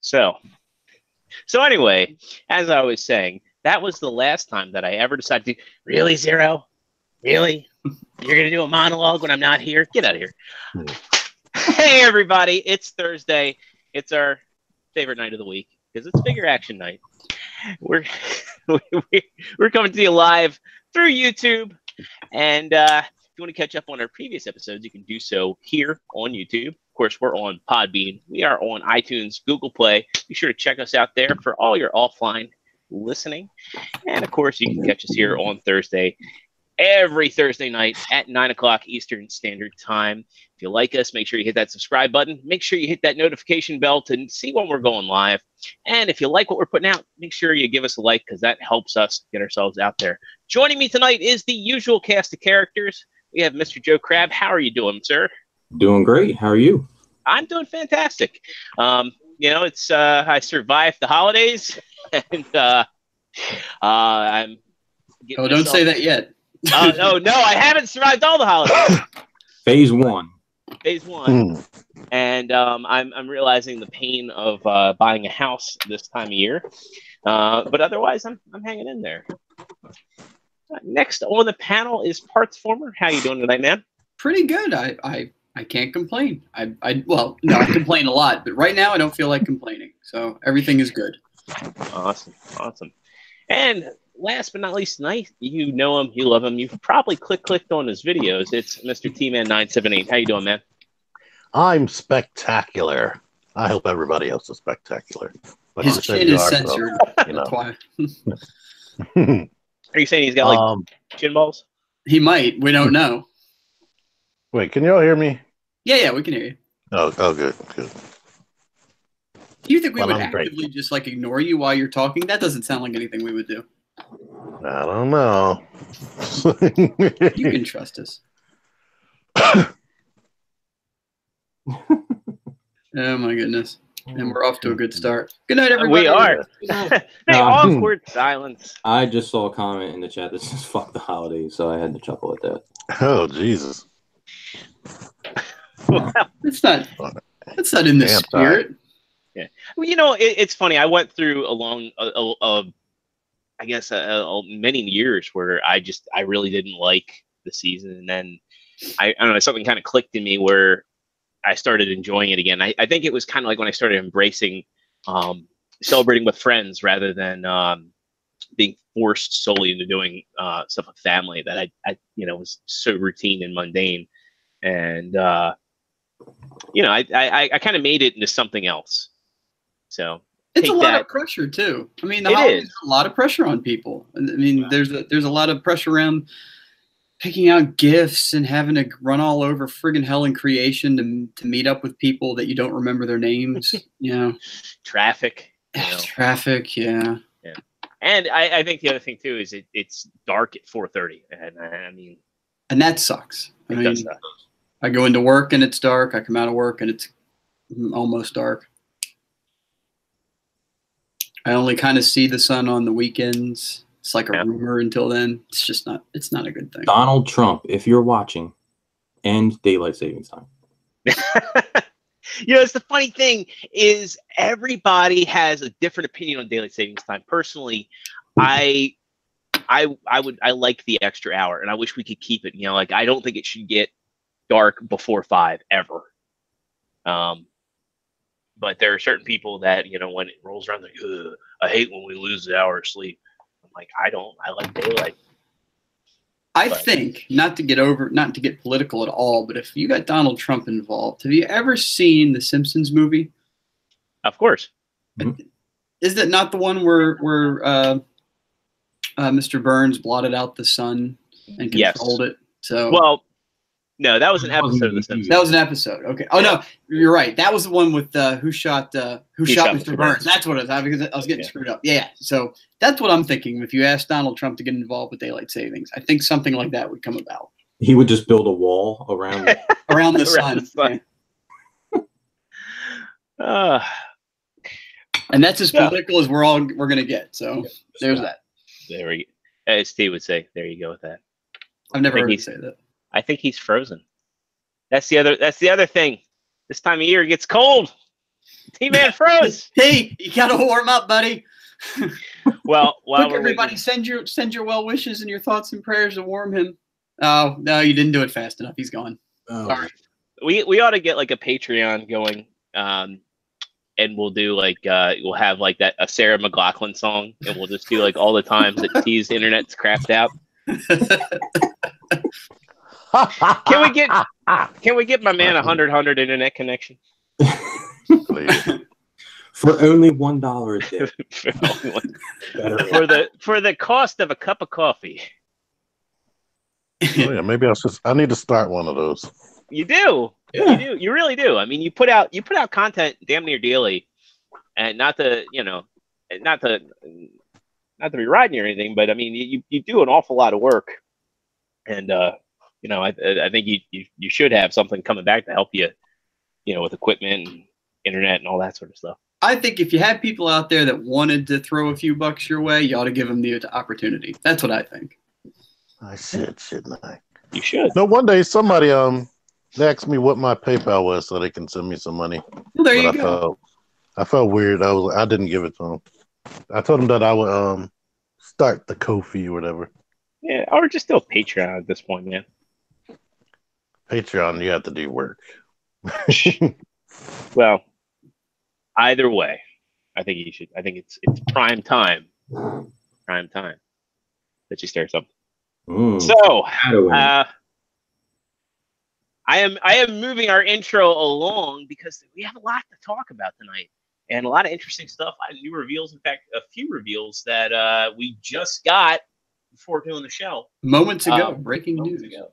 So anyway, as I was saying, that was the last time that I ever decided to. Really, Zero? Really? You're gonna do a monologue when I'm not here? Get out of here. Hey, everybody! It's Thursday. It's our favorite night of the week because it's Figure Action Night. We're coming to you live through YouTube, and if you want to catch up on our previous episodes, you can do so here on YouTube. Of course, we're on Podbean. We are on iTunes, Google Play. Be sure to check us out there for all your offline listening. And, of course, you can catch us here on Thursday, every Thursday night at 9 o'clock Eastern Standard Time. If you like us, make sure you hit that subscribe button. Make sure you hit that notification bell to see when we're going live. And if you like what we're putting out, make sure you give us a like because that helps us get ourselves out there. Joining me tonight is the usual cast of characters. We have Mr. Joe Crab. How are you doing, sir? Doing great. How are you? I'm doing fantastic. It's I survived the holidays, and I'm. Don't say that yet. No, I haven't survived all the holidays. Phase one. And I'm realizing the pain of buying a house this time of year, but otherwise I'm hanging in there. Next on the panel is Partsformer. How you doing tonight, man? Pretty good. I can't complain. I complain a lot, but right now I don't feel like complaining. So everything is good. Awesome. And last but not least tonight, you know him, you love him. You've probably clicked on his videos. It's Mr. TMan 978. How you doing, man? I'm spectacular. I hope everybody else is spectacular. But his chin is censored. That's why. Are you saying he's got like chin balls? He might. We don't know. Wait, can you all hear me? Yeah, we can hear you. Oh, good. Do you think we would actively just like ignore you while you're talking? That doesn't sound like anything we would do. I don't know. You can trust us. Oh my goodness. And we're off to a good start. Good night, everybody. We are. Awkward silence. I just saw a comment in the chat that says "fuck the holidays," so I had to chuckle at that. Oh Jesus! Well, it's not in the spirit. Yeah. Well, it's funny. I went through many years where I really didn't like the season, and then I don't know, something kind of clicked in me where I started enjoying it again. I think it was kind of like when I started embracing celebrating with friends rather than being forced solely into doing stuff with family that I was so routine and mundane. And, I kind of made it into something else. So it's a lot of pressure too. I mean, the holidays are a lot of pressure on people. I mean, there's a lot of pressure around picking out gifts and having to run all over friggin' hell in creation to meet up with people that you don't remember their names. Traffic. Traffic, yeah. And I think the other thing too is it's dark at 4:30, and that sucks. It does suck. I go into work and it's dark. I come out of work and it's almost dark. I only kind of see the sun on the weekends. It's like a rumor until then. It's not a good thing. Donald Trump, if you're watching, end daylight savings time. It's the funny thing is everybody has a different opinion on daylight savings time. Personally, I like the extra hour, and I wish we could keep it. I don't think it should get dark before 5 ever. But there are certain people that when it rolls around, they're like, ugh, I hate when we lose an hour of sleep. I'm like, I like daylight. I think not to get political at all, but if you got Donald Trump involved, have you ever seen the Simpsons movie? Of course. Is that not the one where Mr. Burns blotted out the sun and controlled it? So no, that was an episode of the Simpsons. That was an episode. Okay. Oh no, you're right. That was the one with who shot Mr. Burns. That's what it was. Because I was getting screwed up. Yeah. So that's what I'm thinking. If you ask Donald Trump to get involved with daylight savings, I think something like that would come about. He would just build a wall around the sun. And that's as political as we're gonna get. So there's that. There we go. As Steve would say, there you go with that. I've never heard him say that. I think he's frozen. That's the other thing. This time of year it gets cold. T-Man froze. Hey, you gotta warm up, buddy. Well, while Quick, everybody, send your well wishes and your thoughts and prayers to warm him. Oh no, you didn't do it fast enough. He's gone. Oh. Sorry. we ought to get like a Patreon going, and we'll do like we'll have like a Sarah McLachlan song, and we'll just do like all the times that T's internet's crapped out. Can we get my man 100 internet connection? For only $1 a day. for the cost of a cup of coffee. Oh, yeah, maybe I need to start one of those. You do. Yeah. You do. You really do. I mean, you put out content damn near daily, and not to be riding or anything, but I mean, you do an awful lot of work, and I think you should have something coming back to help you, with equipment and internet and all that sort of stuff. I think if you had people out there that wanted to throw a few bucks your way, you ought to give them the opportunity. That's what I think. I should, shouldn't I? You should. No, one day somebody they asked me what my PayPal was so they can send me some money. Well, there you go. I felt weird. I didn't give it to them. I told them that I would start the Ko-fi or whatever. Yeah, or just still Patreon at this point, man. Patreon, you have to do work. Well, either way, I think you should. I think it's prime time. Prime time that you start something. So, I am moving our intro along because we have a lot to talk about tonight and a lot of interesting stuff. New reveals, in fact, a few reveals that we just got before doing the show. Moments ago, breaking news. Ago.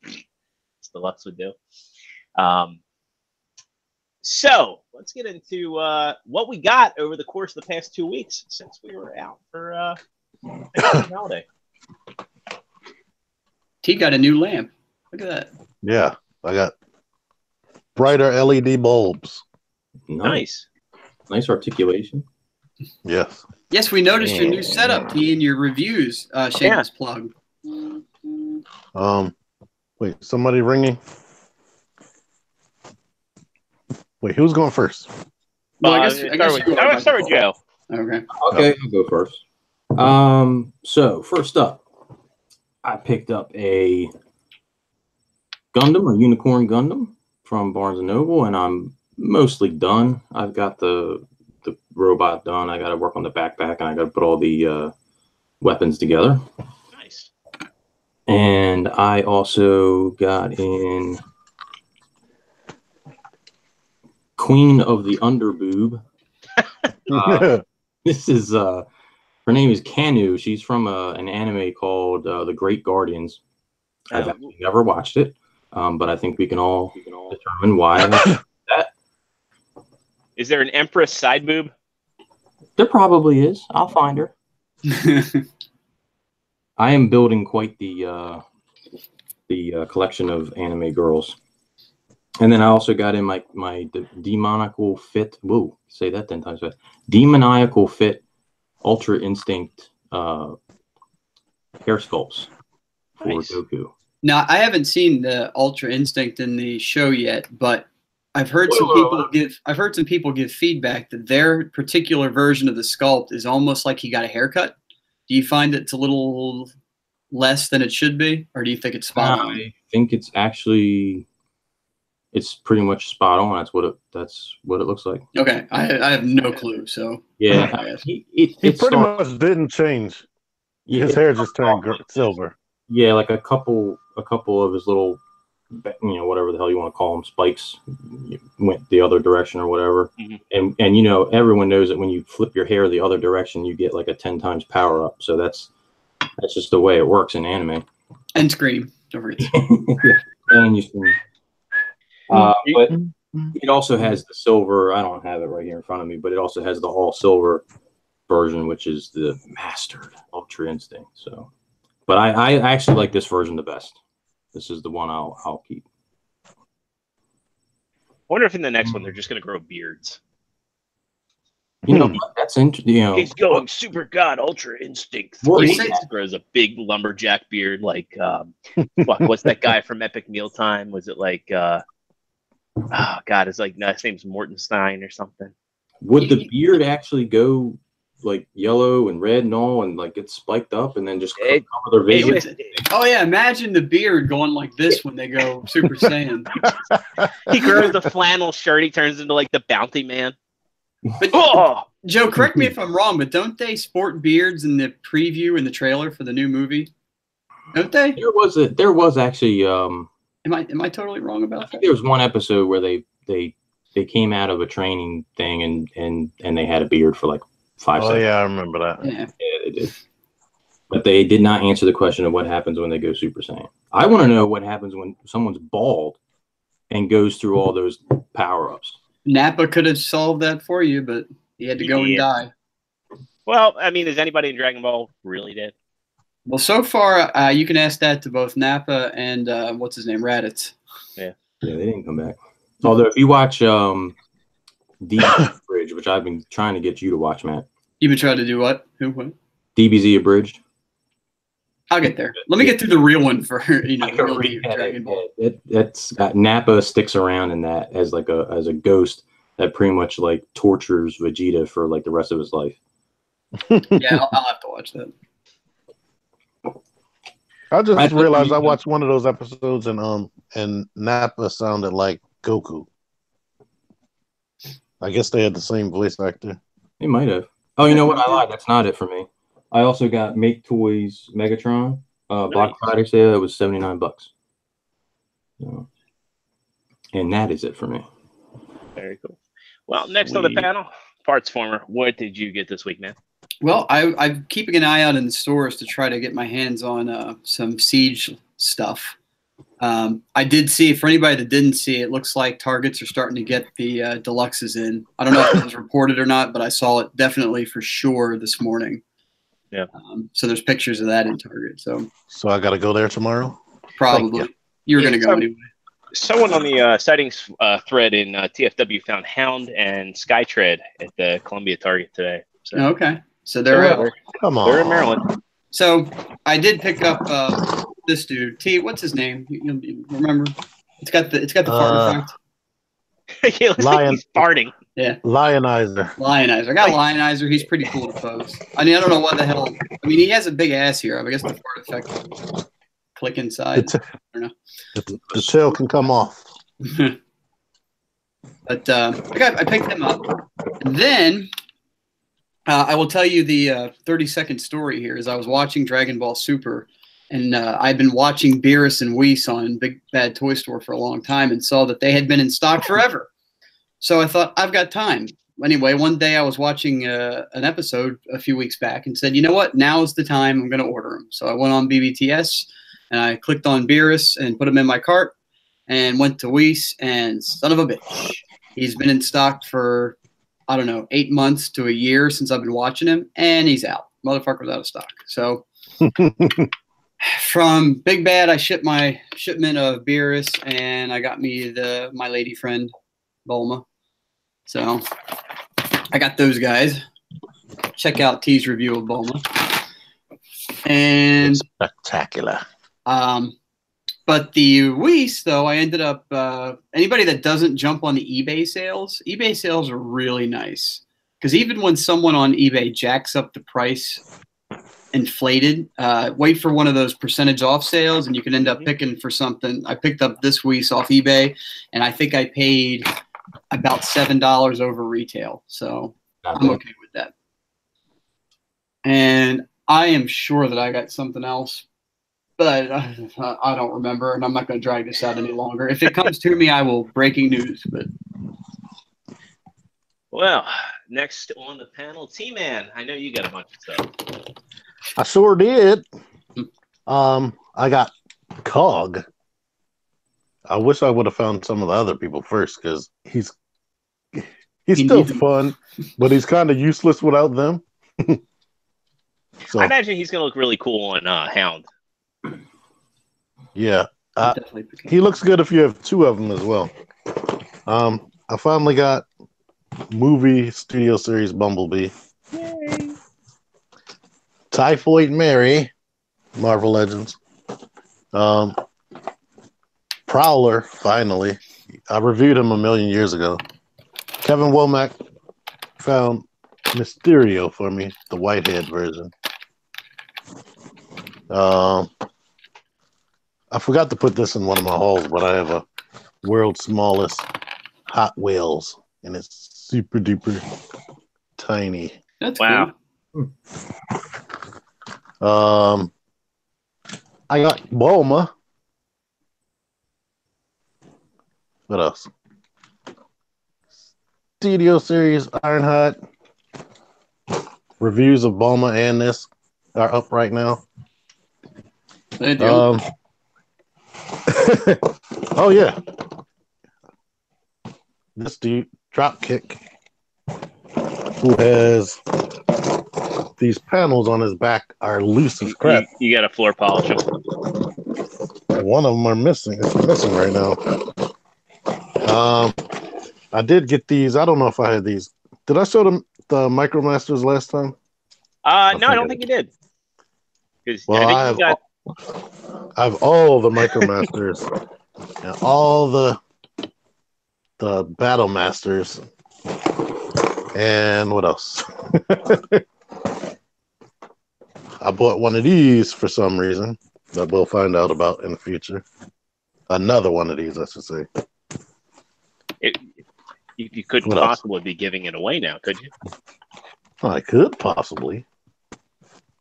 It's the Lux would do. So let's get into what we got over the course of the past 2 weeks since we were out for holiday. T got a new lamp. Look at that. Yeah, I got brighter LED bulbs. Nice articulation. Yes. Yes, we noticed your new setup, T, in your reviews. Shameless plug. Wait, somebody ringing? Wait, who's going first? Well, I guess start with Joe. Okay. Okay, I'll go first. So first up, I picked up a Gundam, a Unicorn Gundam from Barnes & Noble, and I'm mostly done. I've got the robot done. I got to work on the backpack, and I got to put all the weapons together. Nice. And I also got in Queen of the Underboob. This is her name is Kanu. She's from an anime called The Great Guardians. I've actually never watched it, but I think we can all determine why. That is there an Empress side boob? there probably is. I'll find her. I am building quite the collection of anime girls. And then I also got in my demoniacal fit. Whoa, say that 10 times fast. Demoniacal fit Ultra Instinct hair sculpts for Goku. Now, I haven't seen the Ultra Instinct in the show yet, but I've heard some people give feedback that their particular version of the sculpt is almost like he got a haircut. Do you find it's a little less than it should be, or do you think it's spot on? I think it's actually. It's pretty much spot on. That's what it looks like. Okay, I have no clue. So yeah, he pretty much didn't change. Yeah, his hair just turned silver. Yeah, like a couple of his little, whatever the hell you want to call them, spikes went the other direction or whatever. Mm-hmm. And everyone knows that when you flip your hair the other direction, you get like a 10 times power up. So that's just the way it works in anime. And scream. Don't forget. And you scream. But it also has the silver. I don't have it right here in front of me, but it also has the all silver version, which is the mastered Ultra Instinct. So, but I actually like this version the best. This is the one I'll keep. I wonder if in the next one they're just going to grow beards. That's interesting. He's going Super God Ultra Instinct. He grows a big lumberjack beard, like what's that guy from Epic Mealtime? Was it like Oh God, it's like his name's Mortenstein or something. Would the beard actually go like yellow and red and all, and like get spiked up, and then just cover their vision? Oh yeah, imagine the beard going like this when they go Super Saiyan. He grows the flannel shirt. He turns into like the Bounty Man. But Joe, correct me if I'm wrong, but don't they sport beards in the preview and the trailer for the new movie? Don't they? There was actually. Am I totally wrong about that? There was one episode where they came out of a training thing and they had a beard for like 5 seconds. Oh yeah, I remember that. Yeah, they did. But they did not answer the question of what happens when they go Super Saiyan. I want to know what happens when someone's bald and goes through all those power-ups. Nappa could have solved that for you, but he had to go and die. Well, I mean, is anybody in Dragon Ball really dead? Well, so far, you can ask that to both Nappa and what's his name, Raditz. Yeah, they didn't come back. Although, if you watch DBZ Abridged, which I've been trying to get you to watch, Matt. You've been trying to do what? Who? What? DBZ Abridged. I'll get there. Let me get through the real one for Dragon Ball. That's got Nappa sticks around in that as like as a ghost that pretty much like tortures Vegeta for like the rest of his life. Yeah, I'll have to watch that. I just realized I watched one of those episodes and Nappa sounded like Goku. I guess they had the same voice actor. They might have. Oh, you know what? I lied. That's not it for me. I also got Make Toys Megatron Black Friday sale. It was $79. So, and that is it for me. Very cool. Well, next on the panel, Partsformer. What did you get this week, man? Well, I'm keeping an eye out in the stores to try to get my hands on some Siege stuff. I did see, for anybody that didn't see, it looks like Targets are starting to get the deluxes in. I don't know if it was reported or not, but I saw it definitely for sure this morning. Yeah. So there's pictures of that in Target. So I got to go there tomorrow? Probably. You were going to go anyway. Someone on the sightings thread in TFW found Hound and Skytread at the Columbia Target today. So. Okay. So they're out. Come on. They're in Maryland. So I did pick up this dude. T, what's his name? You remember? It's got the fart effect. He looks like he's farting. Yeah. Lionizer. I got Lionizer. He's pretty cool to pose. I mean, I don't know what the hell. I mean, he has a big ass here. I guess the fart effect click inside. I don't know. The tail can come off. But I picked him up. And then I will tell you the 30-second story here. Is I was watching Dragon Ball Super, and I've been watching Beerus and Whis on Big Bad Toy Store for a long time and saw that they had been in stock forever. So I thought, I've got time. Anyway, one day I was watching an episode a few weeks back and said, you know what? Now is the time. I'm going to order them. So I went on BBTS, and I clicked on Beerus and put him in my cart and went to Whis, and son of a bitch. He's been in stock for, I don't know, 8 months to a year since I've been watching him, and he's out. Motherfucker's out of stock. So from Big Bad, I shipped my shipment of Beerus, and I got me my lady friend, Bulma. So I got those guys. Check out T's review of Bulma. And it's spectacular. But the Whis, though, I ended up anybody that doesn't jump on the eBay sales are really nice. Because even when someone on eBay jacks up the price inflated, wait for one of those percentage off sales and you can end up picking for something. I picked up this Whis off eBay, and I think I paid about $7 over retail. So I'm okay with that. And I am sure that I got something else, but I don't remember, and I'm not going to drag this out any longer. If it comes to me, I will breaking news. But well, next on the panel, TMan. I know you got a bunch of stuff. I sure did. I got Cog. I wish I would have found some of the other people first, because he's still fun, but he's kind of useless without them. So I imagine he's going to look really cool on Hound. Yeah. He looks good if you have two of them as well. I finally got movie studio series Bumblebee. Yay. Typhoid Mary, Marvel Legends. Prowler, finally. I reviewed him a million years ago. Kevin Womack found Mysterio for me, the whitehead version. I forgot to put this in one of my hauls, but I have a world's smallest Hot Wheels, and it's super duper tiny. That's wow. cool. I got Bulma. What else? Studio Series Ironheart. Reviews of Bulma and this are up right now. They do. Oh yeah. This dude, Dropkick, who has these panels on his back, are loose as crap. You got to floor polish them. One of them are missing. It's missing right now. I did get these. I don't know if I had these. Did I show them the MicroMasters last time? No, I don't think you did. Well, I have all the MicroMasters and all the Battle Masters. And what else? I bought one of these for some reason that we'll find out about in the future. Another one of these, I should say. You couldn't possibly be giving it away now, could you? I could possibly.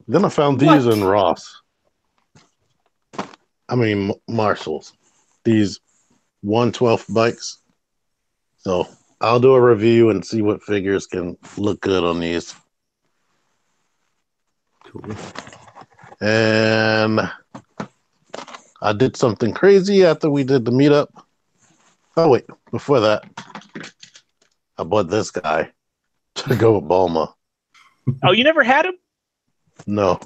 Then I found these in Ross. I mean, Marshalls. These 1/12 bikes. So I'll do a review and see what figures can look good on these. Cool. And I did something crazy after we did the meetup. Oh, wait. Before that, I bought this guy to go with Bulma. Oh, you never had him? No.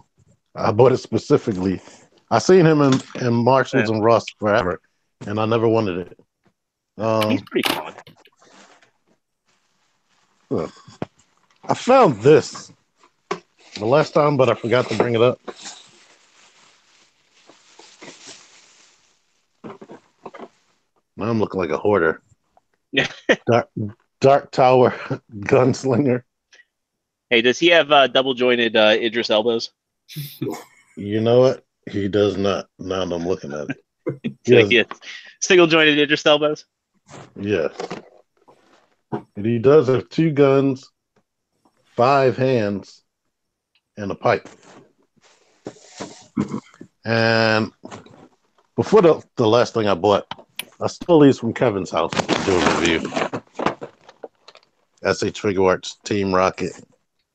I bought it specifically. I seen him in Marshalls and Ross forever, and I never wanted it. He's pretty fun. I found this the last time, but I forgot to bring it up. Now I'm looking like a hoarder. Dark Tower Gunslinger. Hey, does he have double jointed Idris elbows? You know what? He does not. Now that I'm looking at it. He has single jointed Idris elbows? Yes. And he does have 2 guns, 5 hands, and a pipe. And before the last thing I bought, I stole these from Kevin's house to do a review. SH Figure Arts Team Rocket.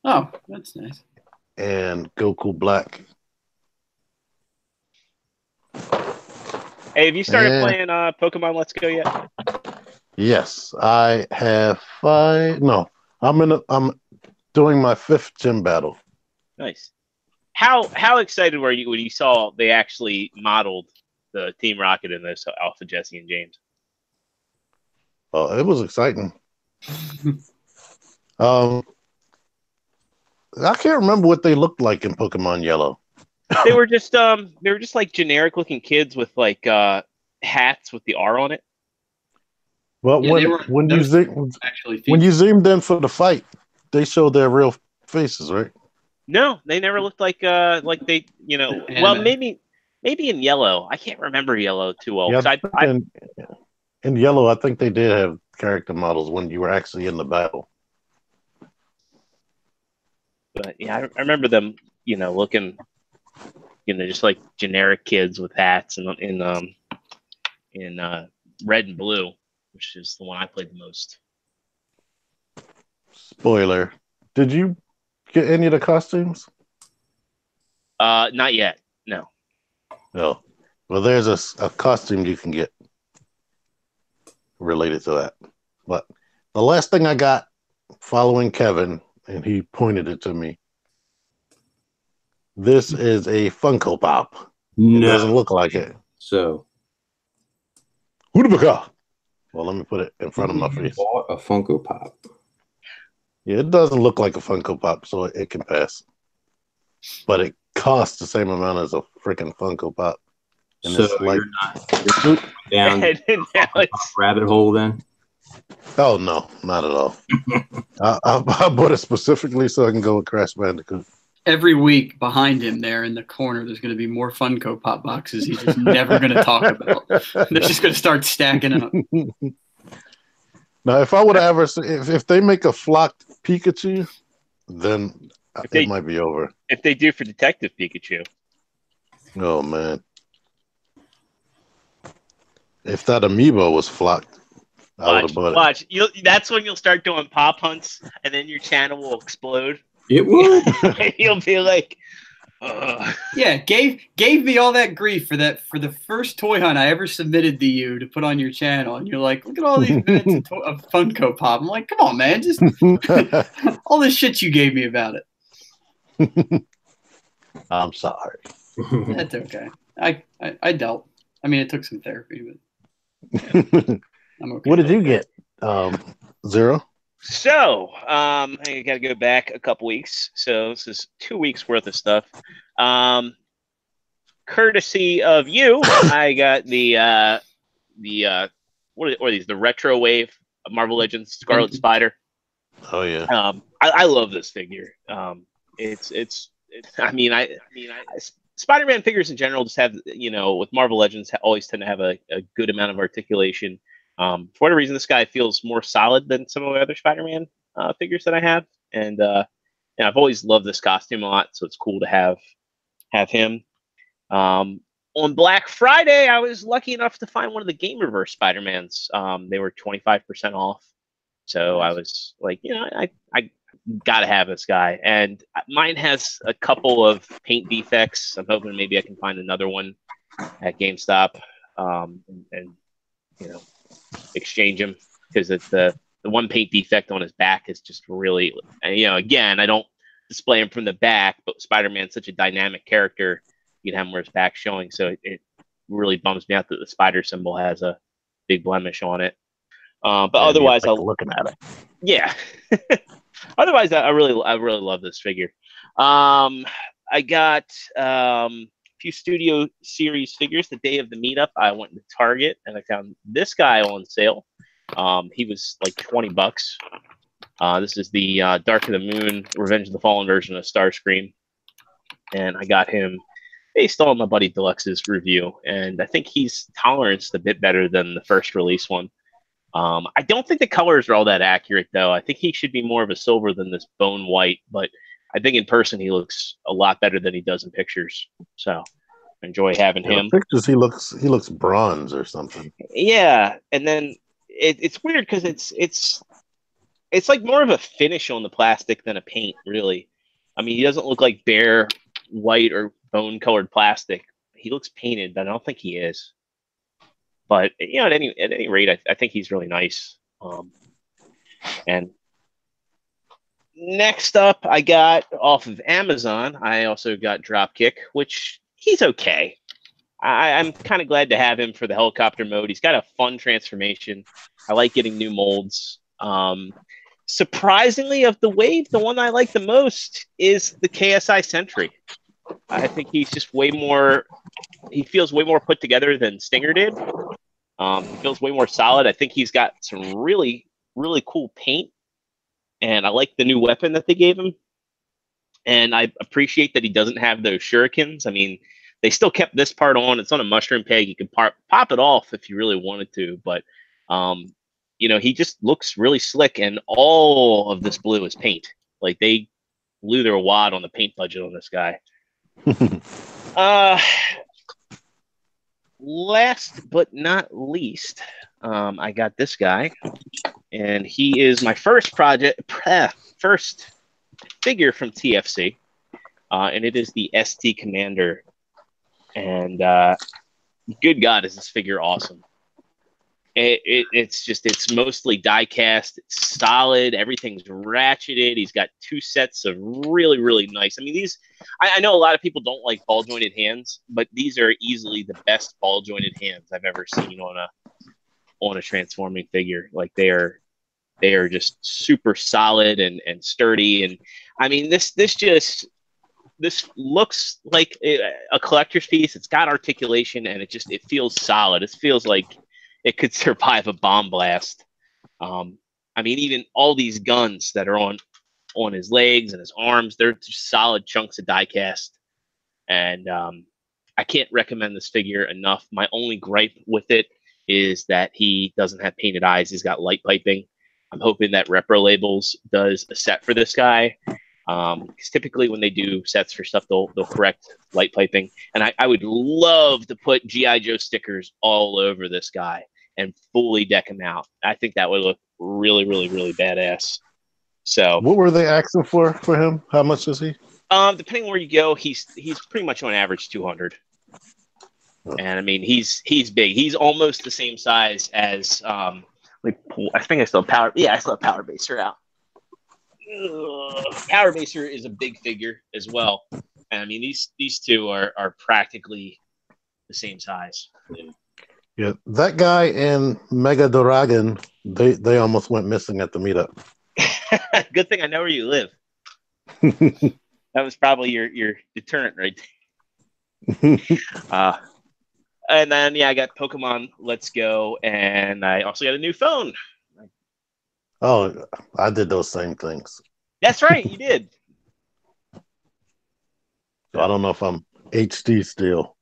Oh, that's nice. And Goku Black. Hey, have you started playing Pokemon Let's Go yet? Yes, I have 5. No, I'm doing my 5th gym battle. Nice. How excited were you when you saw they actually modeled the Team Rocket in this Alpha Jesse and James? Oh, it was exciting. I can't remember what they looked like in Pokemon Yellow. They were just like generic looking kids with like hats with the R on it. Well, Yeah, when you zoomed in for the fight, they showed their real faces, right? No, they never looked like they, you know. Well, maybe in Yellow. I can't remember Yellow too well. Yeah, in Yellow, I think they did have character models when you were actually in the battle. But yeah, I remember them, you know, looking, you know, just like generic kids with hats and in red and blue, which is the one I played the most. Spoiler. Did you get any of the costumes? Not yet. No. No. Well, there's a costume you can get related to that. But the last thing I got following Kevin, and he pointed it to me, this is a Funko Pop. No. It doesn't look like it. So. Well, let me put it in front of my face. Bought a Funko Pop. Yeah, it doesn't look like a Funko Pop, so it can pass. But it costs the same amount as a freaking Funko Pop. And so it's like, you're down And now it's rabbit hole then? oh no, not at all. I bought it specifically so I can go with Crash Bandicoot. Every week behind him there in the corner, there's going to be more Funko Pop boxes he's just never going to talk about. They're just going to start stacking up. Now, if I would have ever, if they make a flocked Pikachu, then it might be over. If they do for Detective Pikachu. Oh man. If that amiibo was flocked, I would have bought it. Watch. That's when you'll start doing pop hunts, and then your channel will explode. It would. You'll be like, ugh. Yeah, gave me all that grief for the first toy hunt I ever submitted to you to put on your channel, and you're like, look at all these minutes of Funko Pop. I'm like, come on, man, just all this shit you gave me about it. I'm sorry. That's okay. I dealt. I mean, it took some therapy, but I'm okay. What did you get? Zero? So, I got to go back a couple weeks. So this is 2 weeks worth of stuff. Courtesy of you, I got the what are these? The Retro Wave of Marvel Legends Scarlet Spider. Oh yeah. I love this figure. Spider-Man figures in general just have, with Marvel Legends always tend to have a good amount of articulation. For whatever reason, this guy feels more solid than some of the other Spider-Man figures that I have, and I've always loved this costume a lot, so it's cool to have him. On Black Friday, I was lucky enough to find one of the Gamerverse Spider-Mans. They were 25% off, so I was like, I gotta have this guy, and mine has a couple of paint defects. I'm hoping maybe I can find another one at GameStop, and exchange him, because it's the one paint defect on his back is just really, again, I don't display him from the back, but Spider-Man's such a dynamic character, you can have him where his back's showing, so it really bums me out that the spider symbol has a big blemish on it. But otherwise, I'm looking at it. Yeah. Otherwise, I really love this figure. I got a few Studio Series figures. The day of the meetup, I went to Target and I found this guy on sale. He was like $20. This is the Dark of the Moon, Revenge of the Fallen version of Starscream, and I got him based on my buddy Deluxe's review, and I think he's toleranced a bit better than the first release one. I don't think the colors are all that accurate, though. I think he should be more of a silver than this bone white, but I think in person he looks a lot better than he does in pictures. So I enjoy having him. In pictures, he looks bronze or something. Yeah, and then it's weird because it's like more of a finish on the plastic than a paint, really. I mean, he doesn't look like bare white or bone-colored plastic. He looks painted, but I don't think he is. But at any rate, I think he's really nice. And next up, I got off of Amazon. I also got Dropkick, which he's okay. I'm kind of glad to have him for the helicopter mode. He's got a fun transformation. I like getting new molds. Surprisingly, of the wave, the one I like the most is the KSI Sentry. I think he's just way more. He feels way more put together than Stinger did. He feels way more solid. I think he's got some really, really cool paint, and I like the new weapon that they gave him. And I appreciate that he doesn't have those shurikens. I mean, they still kept this part on. It's on a mushroom peg. You can pop it off if you really wanted to, but he just looks really slick. And all of this blue is paint. Like, they blew their wad on the paint budget on this guy. Last but not least, I got this guy, and he is my first figure from TFC, and it is the ST Commander. And good God, is this figure awesome! It's mostly die cast. It's solid. Everything's ratcheted. He's got two sets of really, really nice. I mean, I know a lot of people don't like ball jointed hands, but these are easily the best ball jointed hands I've ever seen on a transforming figure. Like, they are just super solid and sturdy. And I mean, this this looks like a collector's piece. It's got articulation, and it feels solid. It feels like it could survive a bomb blast. I mean, even all these guns that are on his legs and his arms, they're just solid chunks of die cast. And I can't recommend this figure enough. My only gripe with it is that he doesn't have painted eyes. He's got light piping. I'm hoping that Repro Labels does a set for this guy. Because typically when they do sets for stuff, they'll correct light piping. And I would love to put G.I. Joe stickers all over this guy and fully deck him out. I think that would look really, really, really badass. So what were they asking for him? How much is he? Depending where you go, he's pretty much on average 200. And I mean, he's big. He's almost the same size as I think I still have Power. Yeah, I still have Power Baser out. Power Baser is a big figure as well. And I mean, these two are practically the same size. Yeah, that guy and Mega Dragon, they almost went missing at the meetup. Good thing I know where you live. That was probably your deterrent right there. And then, yeah, I got Pokemon Let's Go, and I also got a new phone. Oh, I did those same things. That's right, you did. So I don't know if I'm HD still.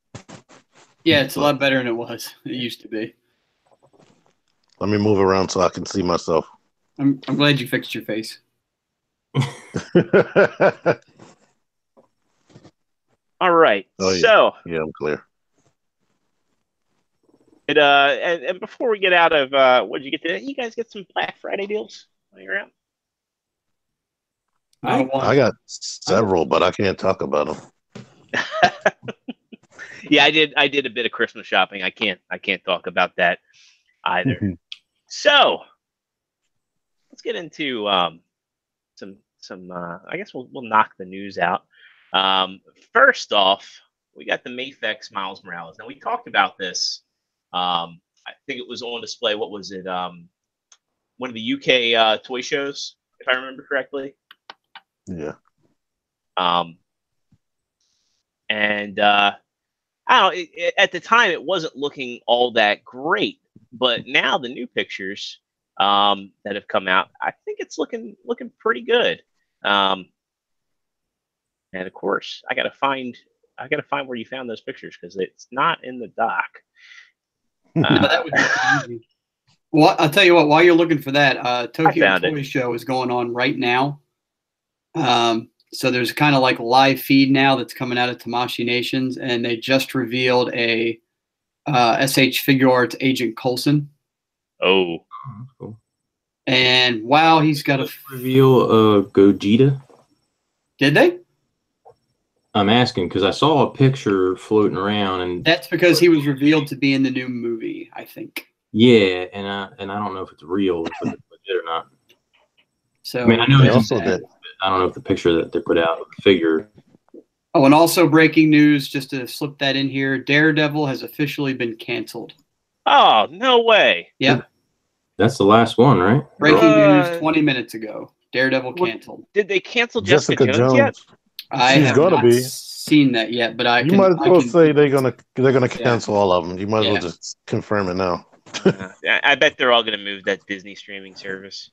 Yeah, it's a lot better than it was. It used to be. Let me move around so I can see myself. I'm glad you fixed your face. All right. Oh, yeah. So yeah, I'm clear. It and before we get out of what did you get to? You guys get some Black Friday deals while you're out? I got several, but I can't talk about them. Yeah, I did a bit of Christmas shopping. I can't talk about that either. So let's get into some I guess we'll knock the news out. First off, we got the Mafex Miles Morales. Now we talked about this. I think it was on display. What was it? One of the UK toy shows, if I remember correctly. Yeah. And I don't know, at the time it wasn't looking all that great, but now the new pictures that have come out, I think it's looking pretty good. And of course, I gotta find where you found those pictures because it's not in the doc. No, that would be easy. Well, I'll tell you what. While you're looking for that, Tokyo Toy Show is going on right now. So there's kind of like a live feed now that's coming out of Tamashii Nations, and they just revealed a SH Figure Arts Agent Coulson. Oh, cool. And wow, he's got a reveal Gogeta. Did they? I'm asking because I saw a picture floating around, and that's because he was revealed to be in the new movie, I think. Yeah, and I don't know if it's real, if it's legit or not. So I mean, I know they also did. I don't know if the picture that they put out, the figure. Oh, and also breaking news, just to slip that in here, Daredevil has officially been canceled. Oh, no way. Yep. That's the last one, right? Breaking news 20 minutes ago. Daredevil canceled. Did they cancel Jessica Jones yet? I have not seen that yet, but you might as well say they're gonna cancel all of them. You might as well just confirm it now. I bet they're all gonna move that Disney streaming service,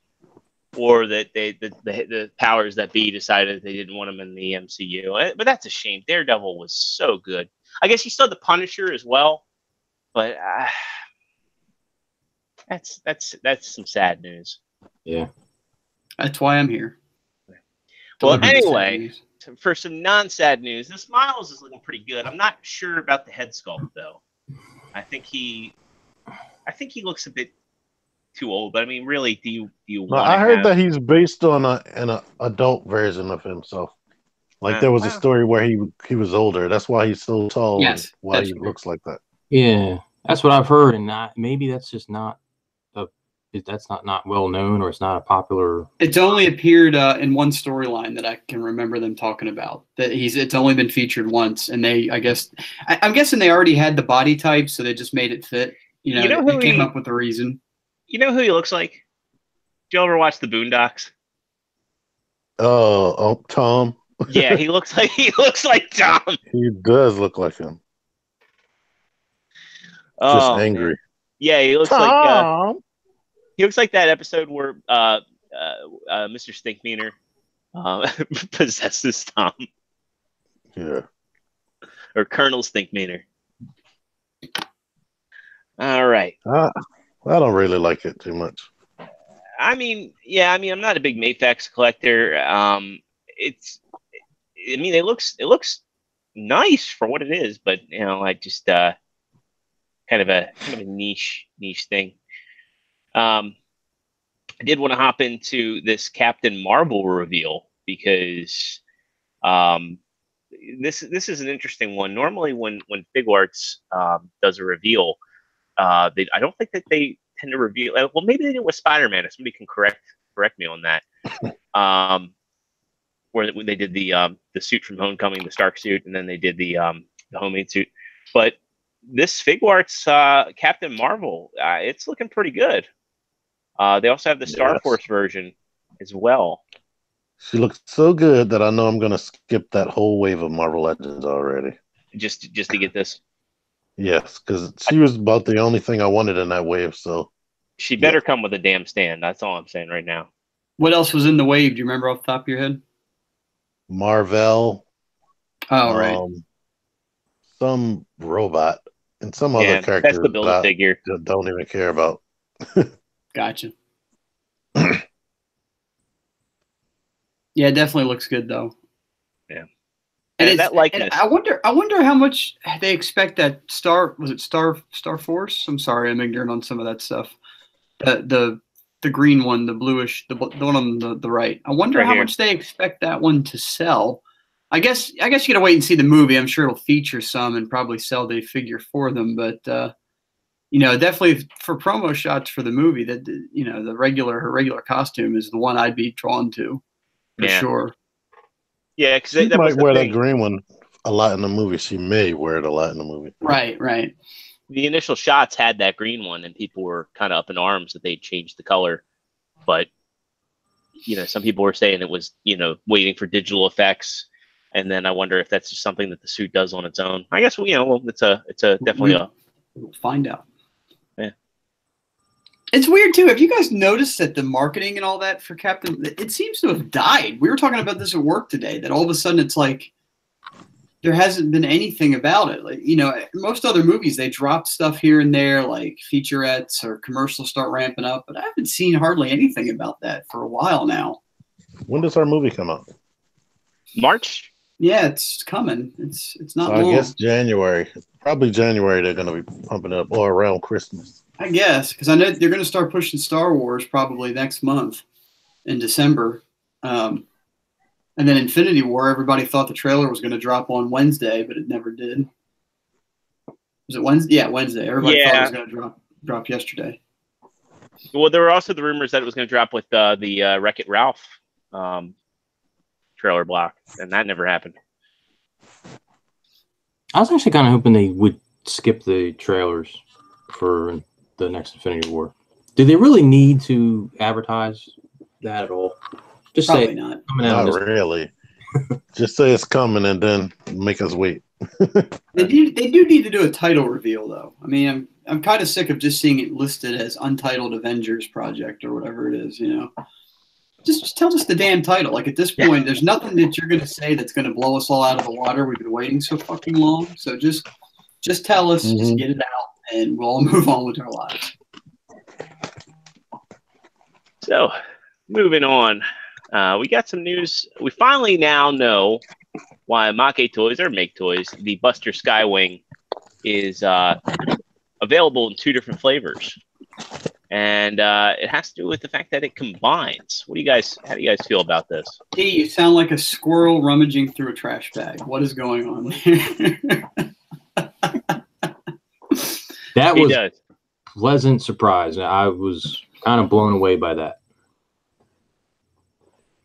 or that the powers that be decided they didn't want them in the MCU. But that's a shame. Daredevil was so good. I guess you still had the Punisher as well, but that's some sad news. Yeah, that's why I'm here. Well, anyway, for some non-sad news, this Miles is looking pretty good. I'm not sure about the head sculpt though. I think he looks a bit too old. But I mean, really, do you want? I heard that he's based on an adult version of himself. Like there was a story where he was older. That's why he's so tall. Yes, why he looks like that. Yeah, that's what I've heard, and maybe that's just not that's not well known, or it's not a popular. It's only appeared in one storyline that I can remember them talking about. That it's only been featured once, and I'm guessing they already had the body type, so they just made it fit. You know they came up with a reason. You know who he looks like? Did you ever watch the Boondocks? Oh, Tom. Yeah, he looks like Tom. He does look like him. Just angry. Man. Yeah, he looks Tom! like that episode where Mr. Stinkmeaner possesses Tom. Yeah. Or Colonel Stinkmeaner. All right. I don't really like it too much. I mean, I'm not a big Mayfax collector. It looks nice for what it is, but I just kind of a niche thing. I did want to hop into this Captain Marvel reveal because this is an interesting one. Normally, when Figuarts does a reveal, I don't think that they tend to reveal. Well, maybe they did with Spider-Man. If somebody can correct me on that. When they did the suit from Homecoming, the Stark suit, and then they did the homemade suit. But this Figuarts Captain Marvel, it's looking pretty good. They also have the Star Force version as well. She looks so good that I know I'm going to skip that whole wave of Marvel Legends already. Just to get this. Yes, because she was about the only thing I wanted in that wave. So she better come with a damn stand. That's all I'm saying right now. What else was in the wave? Do you remember off the top of your head? Marvel. Oh, right. Some robot and some other character that's the Build-A-Figure. Don't even care about. Gotcha. Yeah, it definitely looks good though. Yeah. And that likeness. I wonder how much they expect that Star Force? I'm sorry, I'm ignorant on some of that stuff. The green one, the bluish, the one on the right. I wonder how much they expect that one to sell. I guess you gotta wait and see the movie. I'm sure it'll feature some and probably sell the figure for them. But definitely for promo shots for the movie, that her regular costume is the one I'd be drawn to for sure. Yeah, because she might wear that green one a lot in the movie. She may wear it a lot in the movie. Right. The initial shots had that green one, and people were kind of up in arms that they changed the color. But some people were saying it was waiting for digital effects, and then I wonder if that's just something that the suit does on its own. I guess it's a definitely we'll find out. Yeah. It's weird too. Have you guys noticed that the marketing and all that for Captain, it seems to have died? We were talking about this at work today, that all of a sudden it's like there hasn't been anything about it. Like, most other movies, they drop stuff here and there, like featurettes or commercials start ramping up, but I haven't seen hardly anything about that for a while now. When does our movie come out? March? Yeah, it's coming. It's not long. I guess January. Probably January they're going to be pumping it up, or around Christmas. I guess, because I know they're going to start pushing Star Wars probably next month in December. And then Infinity War, everybody thought the trailer was going to drop on Wednesday, but it never did. Was it Wednesday? Yeah, Wednesday. Everybody thought it was going to drop yesterday. Well, there were also the rumors that it was going to drop with the Wreck-It Ralph trailer block, and that never happened. I was actually kind of hoping they would skip the trailers for the next Infinity War. Do they really need to advertise that at all? Just probably say not. Not really. Just say it's coming and then make us wait. They do need to do a title reveal though. I mean, I'm kind of sick of just seeing it listed as Untitled Avengers Project or whatever it is. Just tell us the damn title. Like at this point, there's nothing that you're going to say that's going to blow us all out of the water. We've been waiting so fucking long. So just tell us, just get it out, and we'll all move on with our lives. So, moving on. We got some news. We finally now know why Make Toys, or Make Toys, the Buster Skywing is available in 2 different flavors. And it has to do with the fact that it combines. How do you guys feel about this? Hey, you sound like a squirrel rummaging through a trash bag. What is going on there? That was a pleasant surprise. I was kind of blown away by that.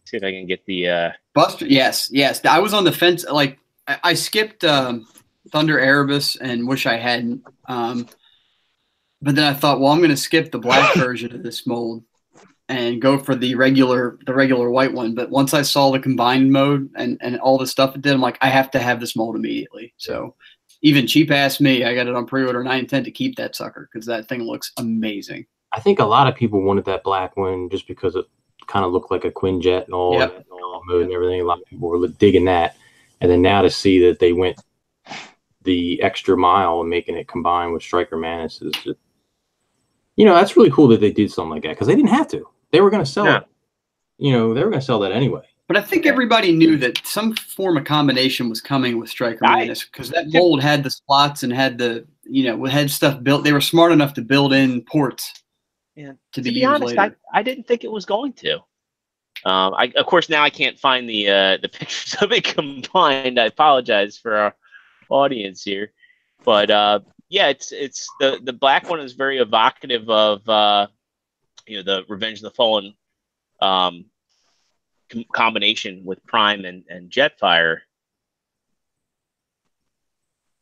See if I can get the Buster. Yes. I was on the fence. Like I skipped Thunder Erebus and wish I hadn't. But then I thought, well, I'm going to skip the black version of this mold and go for the regular white one. But once I saw the combined mode and all the stuff it did, I'm like, I have to have this mold immediately. So even cheap ass me, I got it on pre-order, and I intend to keep that sucker because that thing looks amazing. I think a lot of people wanted that black one just because it kind of looked like a Quinjet and all, Yep. and all mode and everything. A lot of people were digging that. And then now to see that they went the extra mile and making it combine with Striker Manus is just, you know, that's really cool that they did something like that because they didn't have to. They were going to sell it. You know, they were going to sell that anyway. But I think everybody knew that some form of combination was coming with Striker Manus because that mold had the slots and had the, you know, had stuff built. They were smart enough to build in ports. Yeah. To be honest, I didn't think it was going to. Of course, now I can't find the pictures of it combined. I apologize for our audience here, but yeah, it's the black one is very evocative of you know, the Revenge of the Fallen combination with Prime and Jetfire.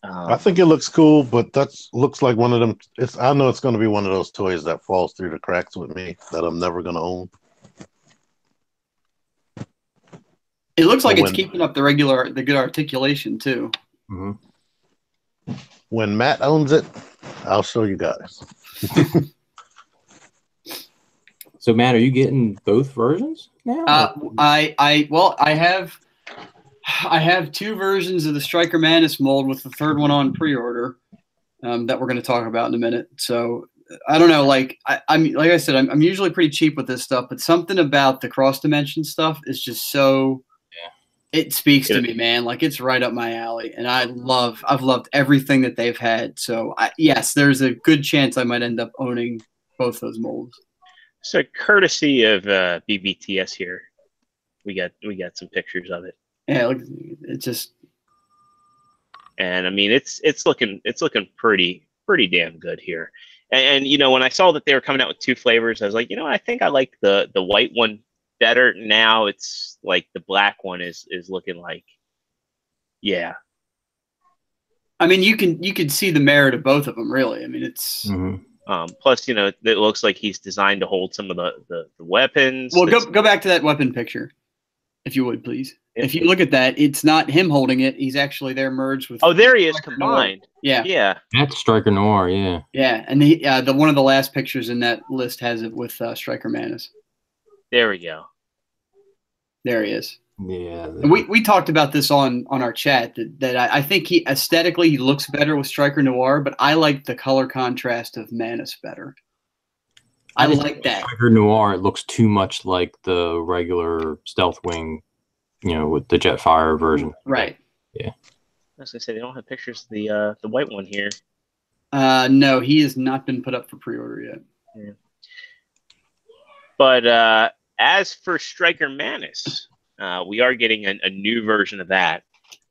I think it looks cool, but looks like one of them. I know it's going to be one of those toys that falls through the cracks with me that I'm never going to own. It looks like it's keeping up the good articulation too. Mm-hmm. When Matt owns it, I'll show you guys. So, Matt, are you getting both versions now? I have two versions of the Striker Manus mold with the third one on pre-order that we're going to talk about in a minute. So I don't know, like like I said, I'm usually pretty cheap with this stuff, but something about the cross dimension stuff is just so. It speaks to me, man. Like it's right up my alley, and I've loved everything that they've had. So yes, there's a good chance I might end up owning both those molds. So courtesy of BBTS here, we got some pictures of it. Yeah, look, it just. And I mean, it's looking pretty damn good here. And you know, when I saw that they were coming out with two flavors, I was like, you know, I think I like the white one better. Now it's like the black one is looking like, yeah. I mean, you can see the merit of both of them, really. I mean, it's. Mm-hmm. Plus, you know, it looks like he's designed to hold some of the weapons. Well, go back to that weapon picture, if you would, please. If you look at that, it's not him holding it. He's actually there merged with. Oh, there he is, combined. Yeah. Yeah. That's Striker Noir, yeah. Yeah, and the one of the last pictures in that list has it with Striker Manus. There we go. There he is. Yeah. We talked about this on our chat that I think he aesthetically he looks better with Striker Noir, but I like the color contrast of Manus better. I like that. Striker Noir, it looks too much like the regular Stealth Wing, you know, with the Jetfire version. Right. Yeah. As I say, they don't have pictures of the white one here. No, he has not been put up for pre-order yet. Yeah. But as for Striker Manus, we are getting a new version of that,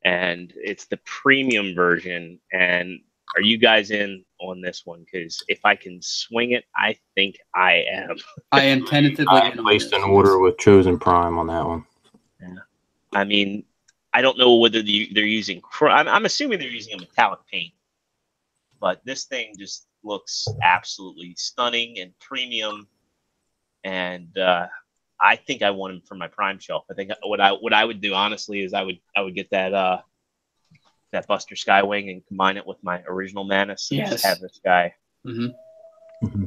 and it's the premium version. And are you guys in on this one? Because if I can swing it, I think I am. I am tentatively I placed an order with Chosen Prime on that one. Yeah. I mean, I don't know whether they're using. I'm assuming they're using a metallic paint, but this thing just looks absolutely stunning and premium. And I think I want him for my Prime shelf. I think what I would do honestly is I would get that Buster Skywing and combine it with my original Manus and just have this guy. Mm-hmm. Mm-hmm.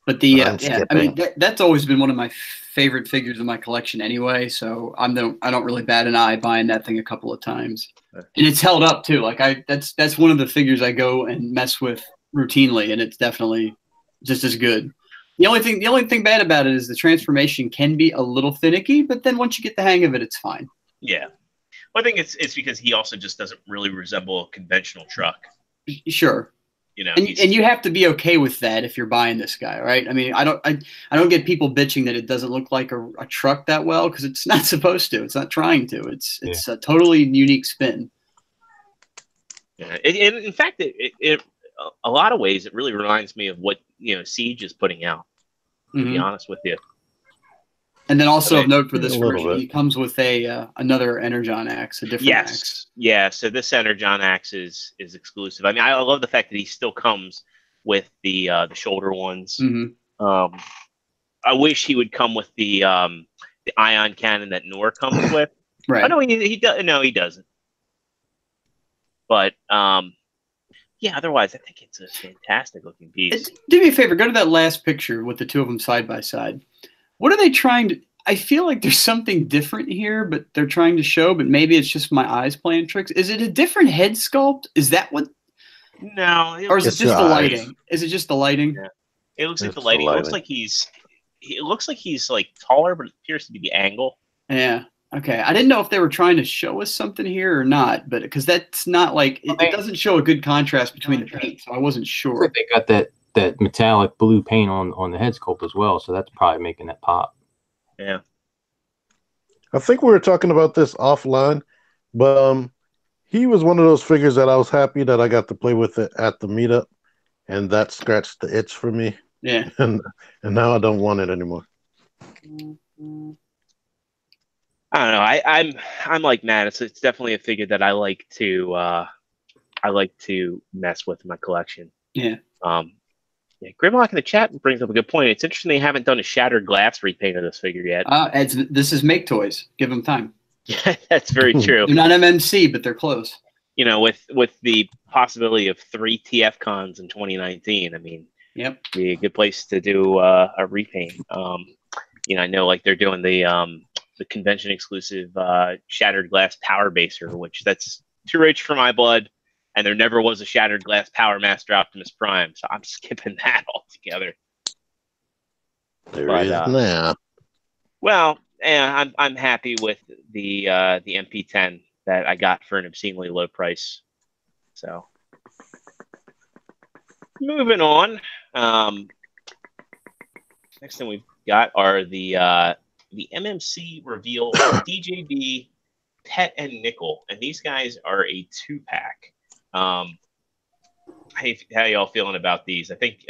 But I mean that's always been one of my favorite figures in my collection anyway. So I don't really bat an eye buying that thing a couple of times, and it's held up too. Like that's one of the figures I go and mess with routinely, and it's definitely just as good. The only thing bad about it is the transformation can be a little finicky, but then once you get the hang of it, it's fine. Yeah, well, I think it's because he also just doesn't really resemble a conventional truck. Sure. You know, and you have to be okay with that if you're buying this guy, right? I mean, I don't get people bitching that it doesn't look like a truck that well because it's not supposed to. It's not trying to. It's a totally unique spin. Yeah, in fact, it a lot of ways it really reminds me of what Siege is putting out. To be honest with you. And then also of note for this version, he comes with another Energon axe, a different axe. Yeah, so this Energon axe is exclusive. I mean, I love the fact that he still comes with the shoulder ones. Mm-hmm. I wish he would come with the ion cannon that Noor comes with. Right. Oh no, he does. No, he doesn't. But yeah, otherwise, I think it's a fantastic looking piece. Do me a favor, go to that last picture with the two of them side by side. What are they trying to? I feel like there's something different here, but they're trying to show. But maybe it's just my eyes playing tricks. Is it a different head sculpt? Is that what? No, Or is it just the lighting? Is it just the lighting? Yeah. It looks like the lighting. It looks like he's. It looks like he's like taller, but it appears to be the angle. Yeah. Okay. I didn't know if they were trying to show us something here or not, but because that's not like it doesn't show a good contrast between the paint, so I wasn't sure. They got that metallic blue paint on the head sculpt as well, so that's probably making that pop. Yeah. I think we were talking about this offline, but he was one of those figures that I was happy that I got to play with it at the meetup, and that scratched the itch for me. Yeah. And now I don't want it anymore. I don't know. I'm like Matt. It's definitely a figure that I like to mess with in my collection. Yeah. Yeah. Grimlock in the chat brings up a good point. It's interesting they haven't done a shattered glass repaint of this figure yet. This is Make Toys. Give them time. Yeah, that's very true. They're not MMC, but they're close. You know, with the possibility of 3 TF cons in 2019, I mean, yep, be a good place to do a repaint. You know, I know like they're doing the convention exclusive shattered glass power baser, which that's too rich for my blood, and there never was a shattered glass power master Optimus Prime, so I'm skipping that altogether. There is now. Well, yeah, I'm happy with the MP10 that I got for an obscenely low price. So moving on. Next thing we've got are the MMC reveal DJB, Pet, and Nickel, and these guys are a 2-pack. How y'all feeling about these? I think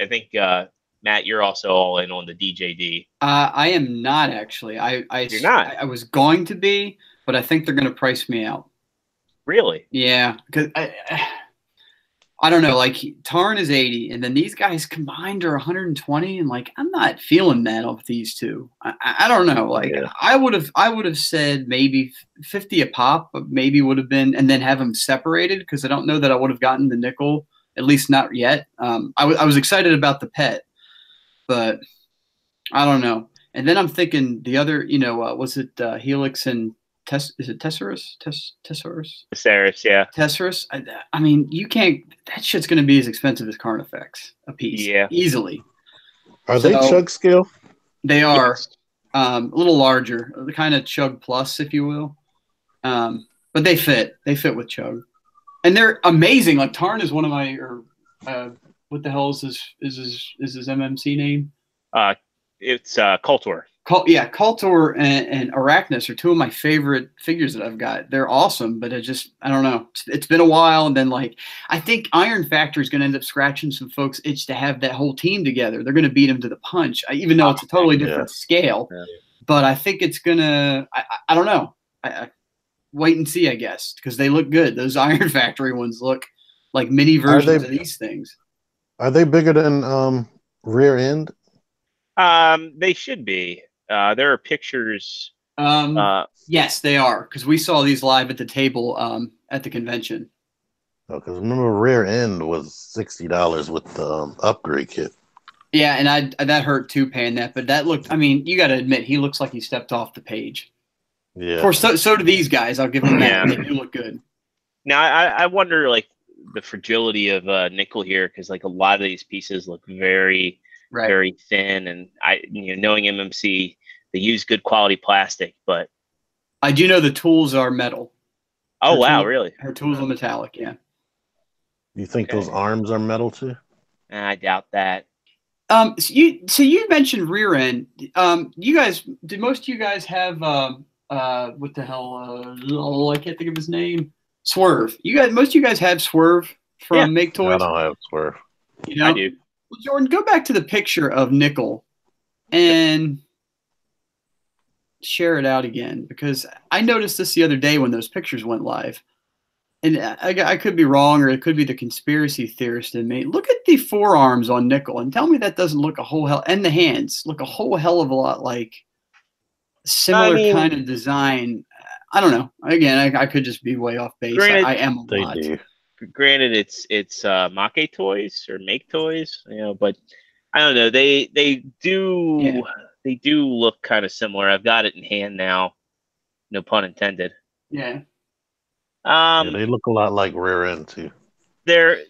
Matt, you're also all in on the DJD. I am not actually. You're not. I was going to be, but I think they're going to price me out. Really? Yeah, because I don't know. Like Tarn is 80, and then these guys combined are 120, and like I'm not feeling that of these two. I don't know. Like yeah. I would have said maybe 50 a pop, but maybe would have been, and then have them separated because I don't know that I would have gotten the Nickel, at least not yet. I was excited about the Pet, but I don't know. And then I'm thinking the other, was it Helix and is it Tesserus? Tesserus, yeah. Tesserus. I mean, you can't. That shit's going to be as expensive as Carnifex a piece. Yeah, easily. Are they Chug scale? They are. Yes. A little larger, the kind of Chug Plus, if you will. But they fit. They fit with Chug, and they're amazing. Like Tarn is one of my. What the hell is his MMC name? It's Kultor. Kultor and Arachnus are two of my favorite figures that I've got. They're awesome, but I don't know. It's been a while, and then like I think Iron Factory is going to end up scratching some folks' itch to have that whole team together. They're going to beat them to the punch, even though it's a totally different scale. Yeah. But I think it's gonna. I don't know. I wait and see, I guess, because they look good. Those Iron Factory ones look like mini versions of these things. Are they bigger than Rear End? They should be. There are pictures. Yes, they are, because we saw these live at the table at the convention. Oh, because remember, Rear End was $60 with the upgrade kit. Yeah, and that hurt too, paying that. But that looked. I mean, you got to admit, he looks like he stepped off the page. Yeah. Of course, so do these guys. I'll give them that. Yeah. They do look good. Now, I wonder, like, the fragility of Nickel here, because like a lot of these pieces look very. Right. Very thin, and knowing MMC, they use good quality plastic, but I do know the tools are metal. Oh wow, really? Her tools are metallic, yeah. You think those arms are metal too? I doubt that. So you mentioned Rear End. Did most of you guys have what the hell? I can't think of his name. Swerve. Most of you guys have Swerve from Make Toys. I don't have Swerve. I do. Well, Jordan, go back to the picture of Nickel and share it out again, because I noticed this the other day when those pictures went live. and I could be wrong, or it could be the conspiracy theorist in me. Look at the forearms on Nickel and tell me that doesn't look a whole hell, and the hands look a whole hell of a lot like similar kind of design. I don't know. Again, I could just be way off base. Granted, I am a lot. Granted, it's Make toys or Make toys, you know, but I don't know. They do look kind of similar. I've got it in hand now. No pun intended. Yeah. They look a lot like rear end too. They're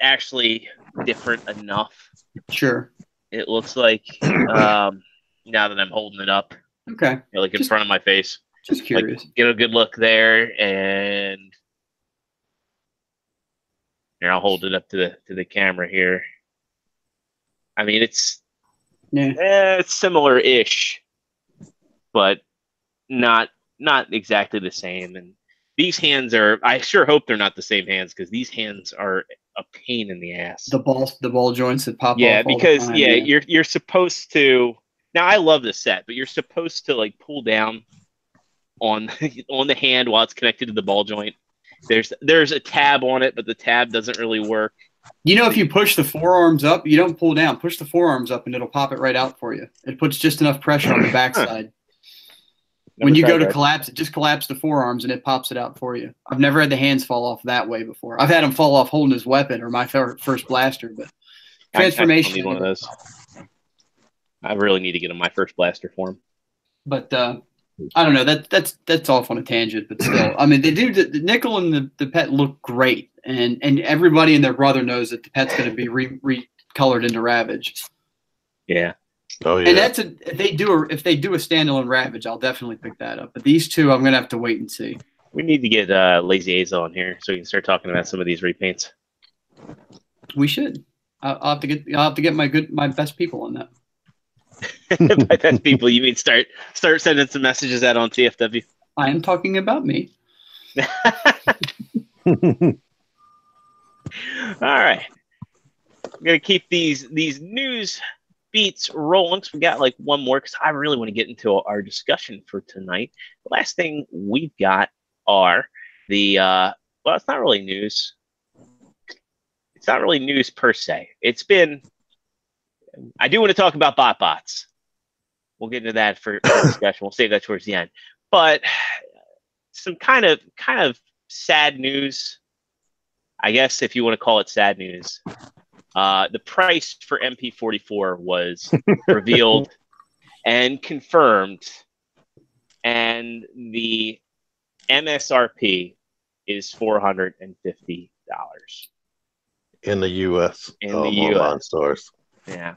actually different enough. Sure. It looks like now that I'm holding it up. Okay. You know, like in front of my face. Just curious. Like, get a good look there, and here I'll hold it up to the camera here. I mean, it's similar-ish, but not exactly the same. And these hands are, I sure hope they're not the same hands, because these hands are a pain in the ass. The ball joints that pop off. Yeah, because you're supposed to. Now I love this set, but you're supposed to like pull down on the hand while it's connected to the ball joint. There's a tab on it, but the tab doesn't really work. You know, if you push the forearms up, you don't pull down. Push the forearms up, and it'll pop it right out for you. It puts just enough pressure on the backside. When you go to collapse it, just collapse the forearms, and it pops it out for you. I've never had the hands fall off that way before. I've had them fall off holding his weapon or my first blaster, but transformation. I need one of those. I really need to get on my first blaster form. But I don't know. That's off on a tangent, but still, I mean, they do. The Nickel and the pet look great, and everybody and their brother knows that the pet's going to be recolored into Ravage. Yeah. Oh yeah. And if they do a standalone Ravage, I'll definitely pick that up. But these two, I'm going to have to wait and see. We need to get Lazy Aza on here so we can start talking about some of these repaints. We should. I'll have to get my best people on that. By best people, you mean start sending some messages out on TFW? I am talking about me. All right. I'm going to keep these news beats rolling. So we got like one more because I really want to get into our discussion for tonight. The last thing we've got are the well, it's not really news. It's not really news per se. It's been. I do want to talk about bots. We'll get into that for discussion. We'll save that towards the end. But some kind of sad news, I guess, if you want to call it sad news. The price for MP44 was revealed and confirmed, and the MSRP is $450 in the U.S. In the U.S. stores. Yeah.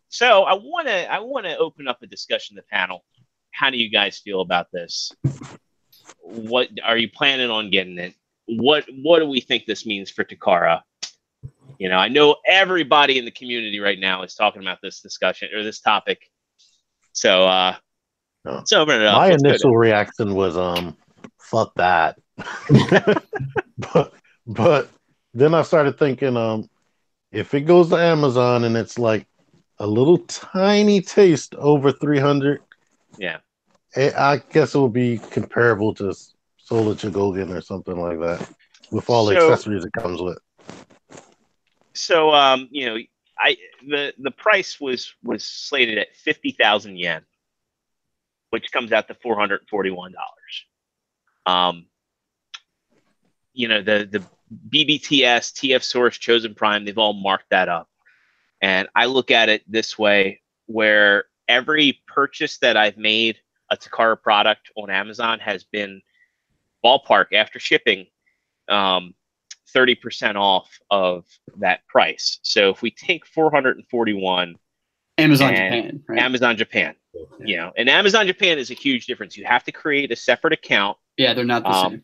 So I want to open up a discussion to the panel. How do you guys feel about this? What are you planning on getting it? What do we think this means for Takara? You know, I know everybody in the community right now is talking about this discussion or this topic. So let's open it up. My initial reaction was fuck that. but then I started thinking if it goes to Amazon and it's like a little tiny taste over 300, yeah, I guess it will be comparable to Solar Chigogan or something like that, with all the accessories it comes with. So, you know, the price was slated at 50,000 yen, which comes out to $441. You know, the BBTS, TF Source, Chosen Prime, they've all marked that up. And I look at it this way, where every purchase that I've made a Takara product on Amazon has been ballpark after shipping 30% off of that price. So if we take 441, Amazon Japan, right? Amazon Japan, you know, and Amazon Japan is a huge difference. You have to create a separate account. Yeah, they're not the same.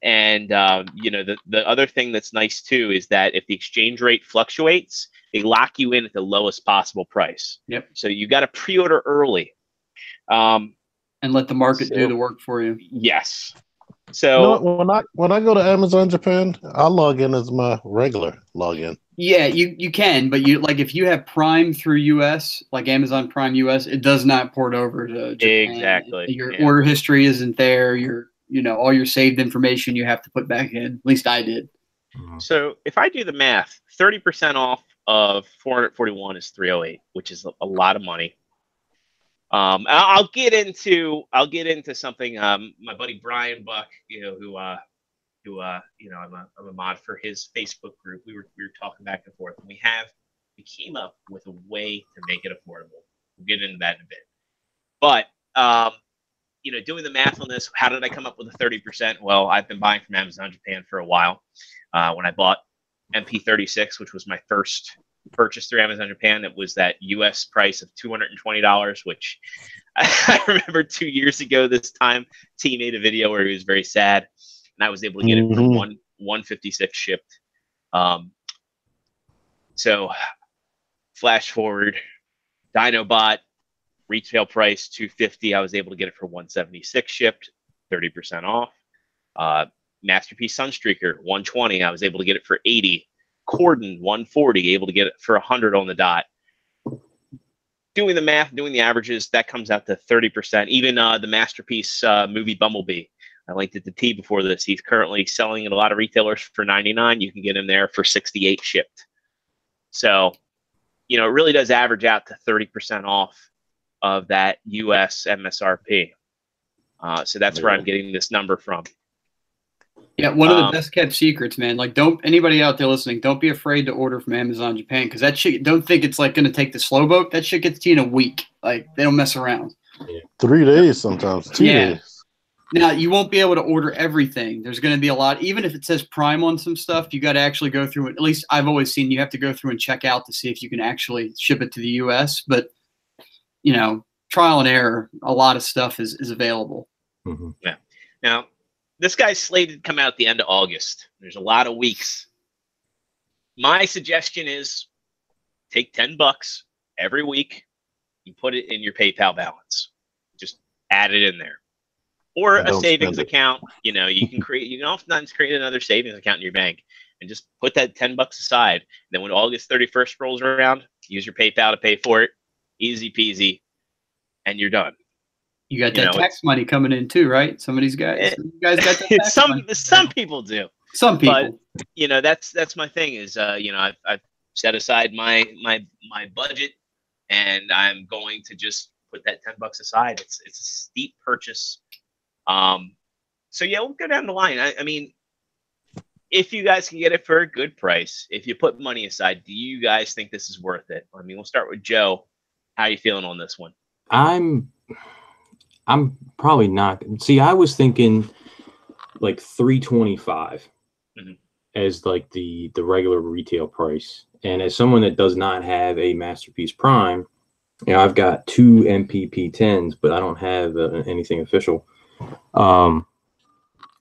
And you know, the other thing that's nice too is that if the exchange rate fluctuates, they lock you in at the lowest possible price. Yep. So you got to pre-order early, and let the market do the work for you. Yes. So when I go to Amazon Japan, I log in as my regular login. Yeah, you can, but you like if you have Prime through US, like Amazon Prime US, it does not port over to Japan. Exactly. Your order history isn't there. all your saved information you have to put back in. At least I did. So if I do the math, 30% off of 441 is 308, which is a lot of money. I'll get into something. My buddy Brian Buck, who I'm a mod for his Facebook group. We were talking back and forth, and we came up with a way to make it affordable. We'll get into that in a bit. But doing the math on this, how did I come up with the 30%? Well, I've been buying from Amazon Japan for a while. When I bought MP36, which was my first purchase through Amazon Japan, it was that US price of $220, which I remember 2 years ago this time, T made a video where he was very sad, and I was able to get it for $156 shipped. So flash forward, Dinobot retail price $250. I was able to get it for $176 shipped, 30% off. Masterpiece Sunstreaker $120. I was able to get it for $80. Corden $140. Able to get it for $100 on the dot. Doing the math, doing the averages, that comes out to 30%. Even the Masterpiece movie Bumblebee, I linked it to T before this. He's currently selling at a lot of retailers for $99. You can get him there for $68 shipped. So, it really does average out to 30% off of that US MSRP. So that's where I'm getting this number from. Yeah, one of the best kept secrets, man. Like, anybody out there listening, don't be afraid to order from Amazon Japan, because that shit, don't think it's like going to take the slow boat. That shit gets to you in a week. Like, they don't mess around. 3 days sometimes, 2 days. Now, you won't be able to order everything. There's going to be a lot. Even if it says Prime on some stuff, you got to actually go through it. At least I've always seen you have to go through and check out to see if you can actually ship it to the US. But, trial and error, a lot of stuff is available. Mm-hmm. Yeah. Now, this guy's slated to come out at the end of August. There's a lot of weeks. My suggestion is take $10 every week and put it in your PayPal balance. Just add it in there. Or a savings account. You can oftentimes create another savings account in your bank and just put that $10 aside. And then when August 31st rolls around, use your PayPal to pay for it. Easy peasy. And you're done. You got that tax money coming in too, right? Some of these guys, you guys got that tax money. Some people do. Some people. But that's my thing is I've set aside my budget, and I'm going to just put that $10 aside. It's a steep purchase. So yeah, we'll go down the line. I mean, if you guys can get it for a good price, if you put money aside, do you guys think this is worth it? I mean, we'll start with Joe. How are you feeling on this one? I'm probably not. See, I was thinking like $325 as like the regular retail price. And as someone that does not have a Masterpiece Prime, I've got 2 MPP10s, but I don't have anything official. I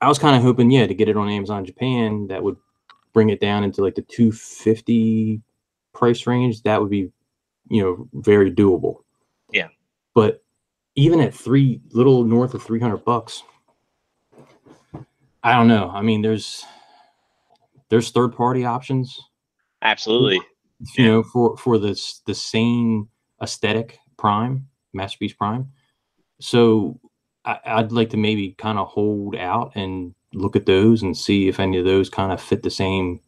was kind of hoping, to get it on Amazon Japan, that would bring it down into like the $250 price range. That would be, very doable. Yeah. But even at little north of $300, I don't know. I mean, there's third-party options. Absolutely. For the same aesthetic Masterpiece Prime. So I'd like to maybe kind of hold out and look at those and see if any of those kind of fit the same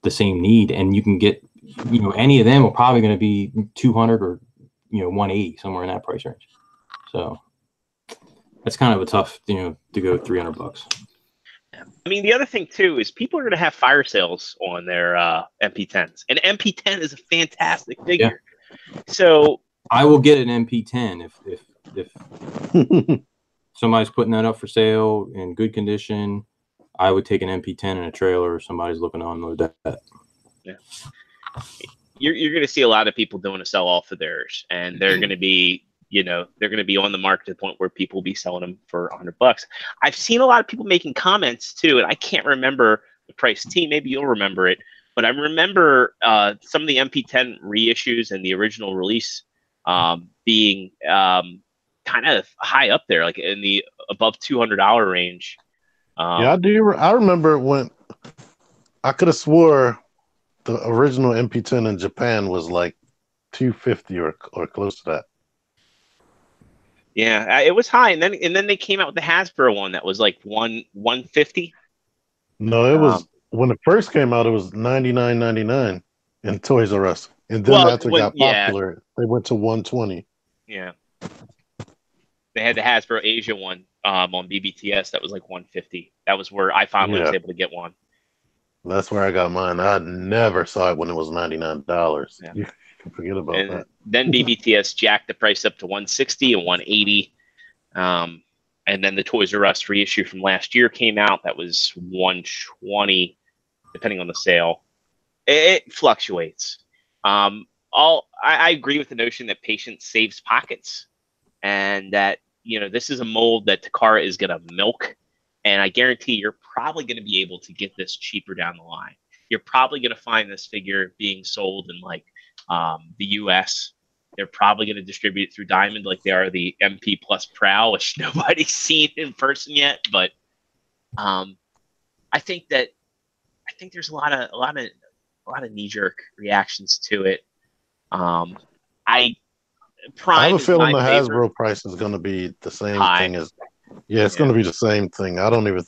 need. And you can get, any of them are probably going to be 200 or 180, somewhere in that price range. So that's kind of a tough, to go $300. I mean, the other thing too is people are going to have fire sales on their MP10s, and MP10 is a fantastic figure. Yeah. So I will get an MP10 if somebody's putting that up for sale in good condition. I would take an MP10 in a trailer if somebody's looking to unload that. Yeah. You're going to see a lot of people doing a sell off of theirs, and they're going to be, they're going to be on the market to the point where people will be selling them for $100. I've seen a lot of people making comments too, and I can't remember the price. T, maybe you'll remember it, but I remember some of the MP10 reissues and the original release being kind of high up there, like in the above $200 range. Yeah, I do. I remember when I could have swore the original MP10 in Japan was like $250 or close to that. Yeah, it was high, and then they came out with the Hasbro one that was like 150. No, it was when it first came out. It was $99.99 in Toys R Us, and then after it got popular, they went to 120. Yeah, they had the Hasbro Asia one on BBTS that was like 150. That was where I finally was able to get one. That's where I got mine. I never saw it when it was $99. Yeah. You can forget about that. Then BBTS jacked the price up to 160 and 180. And then the Toys R Us reissue from last year came out. That was 120, depending on the sale. It fluctuates. I agree with the notion that patience saves pockets, and that this is a mold that Takara is going to milk. And I guarantee you're probably going to be able to get this cheaper down the line. You're probably going to find this figure being sold in like the U.S. They're probably going to distribute it through Diamond like they are the MP Plus Prowl, which nobody's seen in person yet. But I think there's a lot of knee-jerk reactions to it. I have a feeling the Hasbro price is going to be the same thing as. Yeah, it's going to be the same thing. I don't even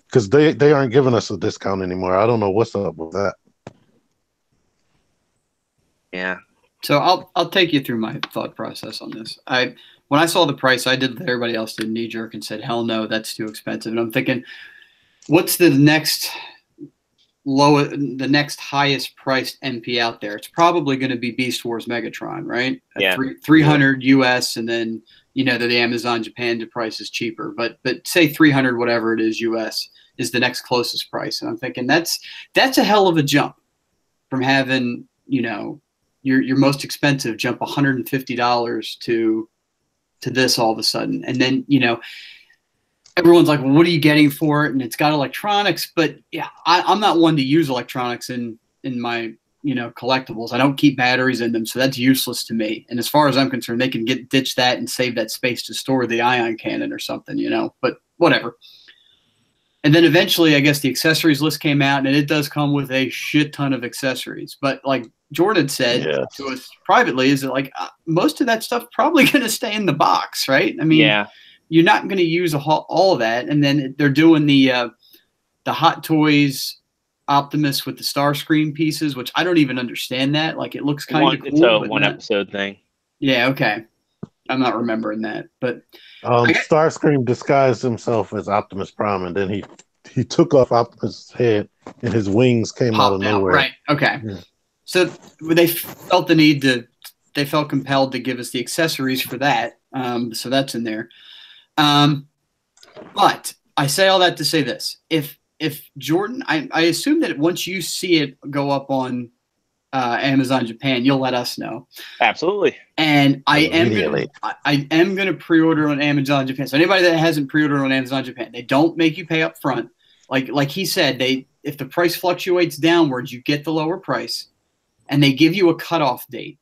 because they aren't giving us a discount anymore. I don't know what's up with that. Yeah. So I'll take you through my thought process on this. When I saw the price, I did what everybody else did, knee jerk, and said, "Hell no, that's too expensive." And I'm thinking, what's the next highest priced MP out there? It's probably going to be Beast Wars Megatron, right? Yeah. 300 US, and then the Amazon Japan price is cheaper, but say 300 whatever it is US is the next closest price. And I'm thinking that's a hell of a jump from having your most expensive jump $150 to this all of a sudden. And then everyone's like, well, what are you getting for it? And it's got electronics, but yeah, I'm not one to use electronics in my collectibles. I don't keep batteries in them, so that's useless to me. And as far as I'm concerned, they can ditch that and save that space to store the ion cannon or something, but whatever. And then eventually, I guess the accessories list came out, and it does come with a shit ton of accessories. But like Jordan said to us privately, is that like most of that stuff probably going to stay in the box, right? I mean, you're not going to use all of that. And then they're doing the Hot Toys Optimus with the Starscream pieces, which I don't even understand that. Like, it looks kind of cool. It's a one-episode thing. Yeah, okay. I'm not remembering that. But Starscream disguised himself as Optimus Prime, and then he took off Optimus' head, and his wings came out of nowhere. Right, okay. Yeah. So they felt the need they felt compelled to give us the accessories for that. So that's in there. But I say all that to say this. If Jordan, I assume that once you see it go up on Amazon Japan, you'll let us know. Absolutely. And I am going to pre-order on Amazon Japan. So anybody that hasn't pre-ordered on Amazon Japan, they don't make you pay up front. Like he said, if the price fluctuates downwards, you get the lower price, and they give you a cutoff date.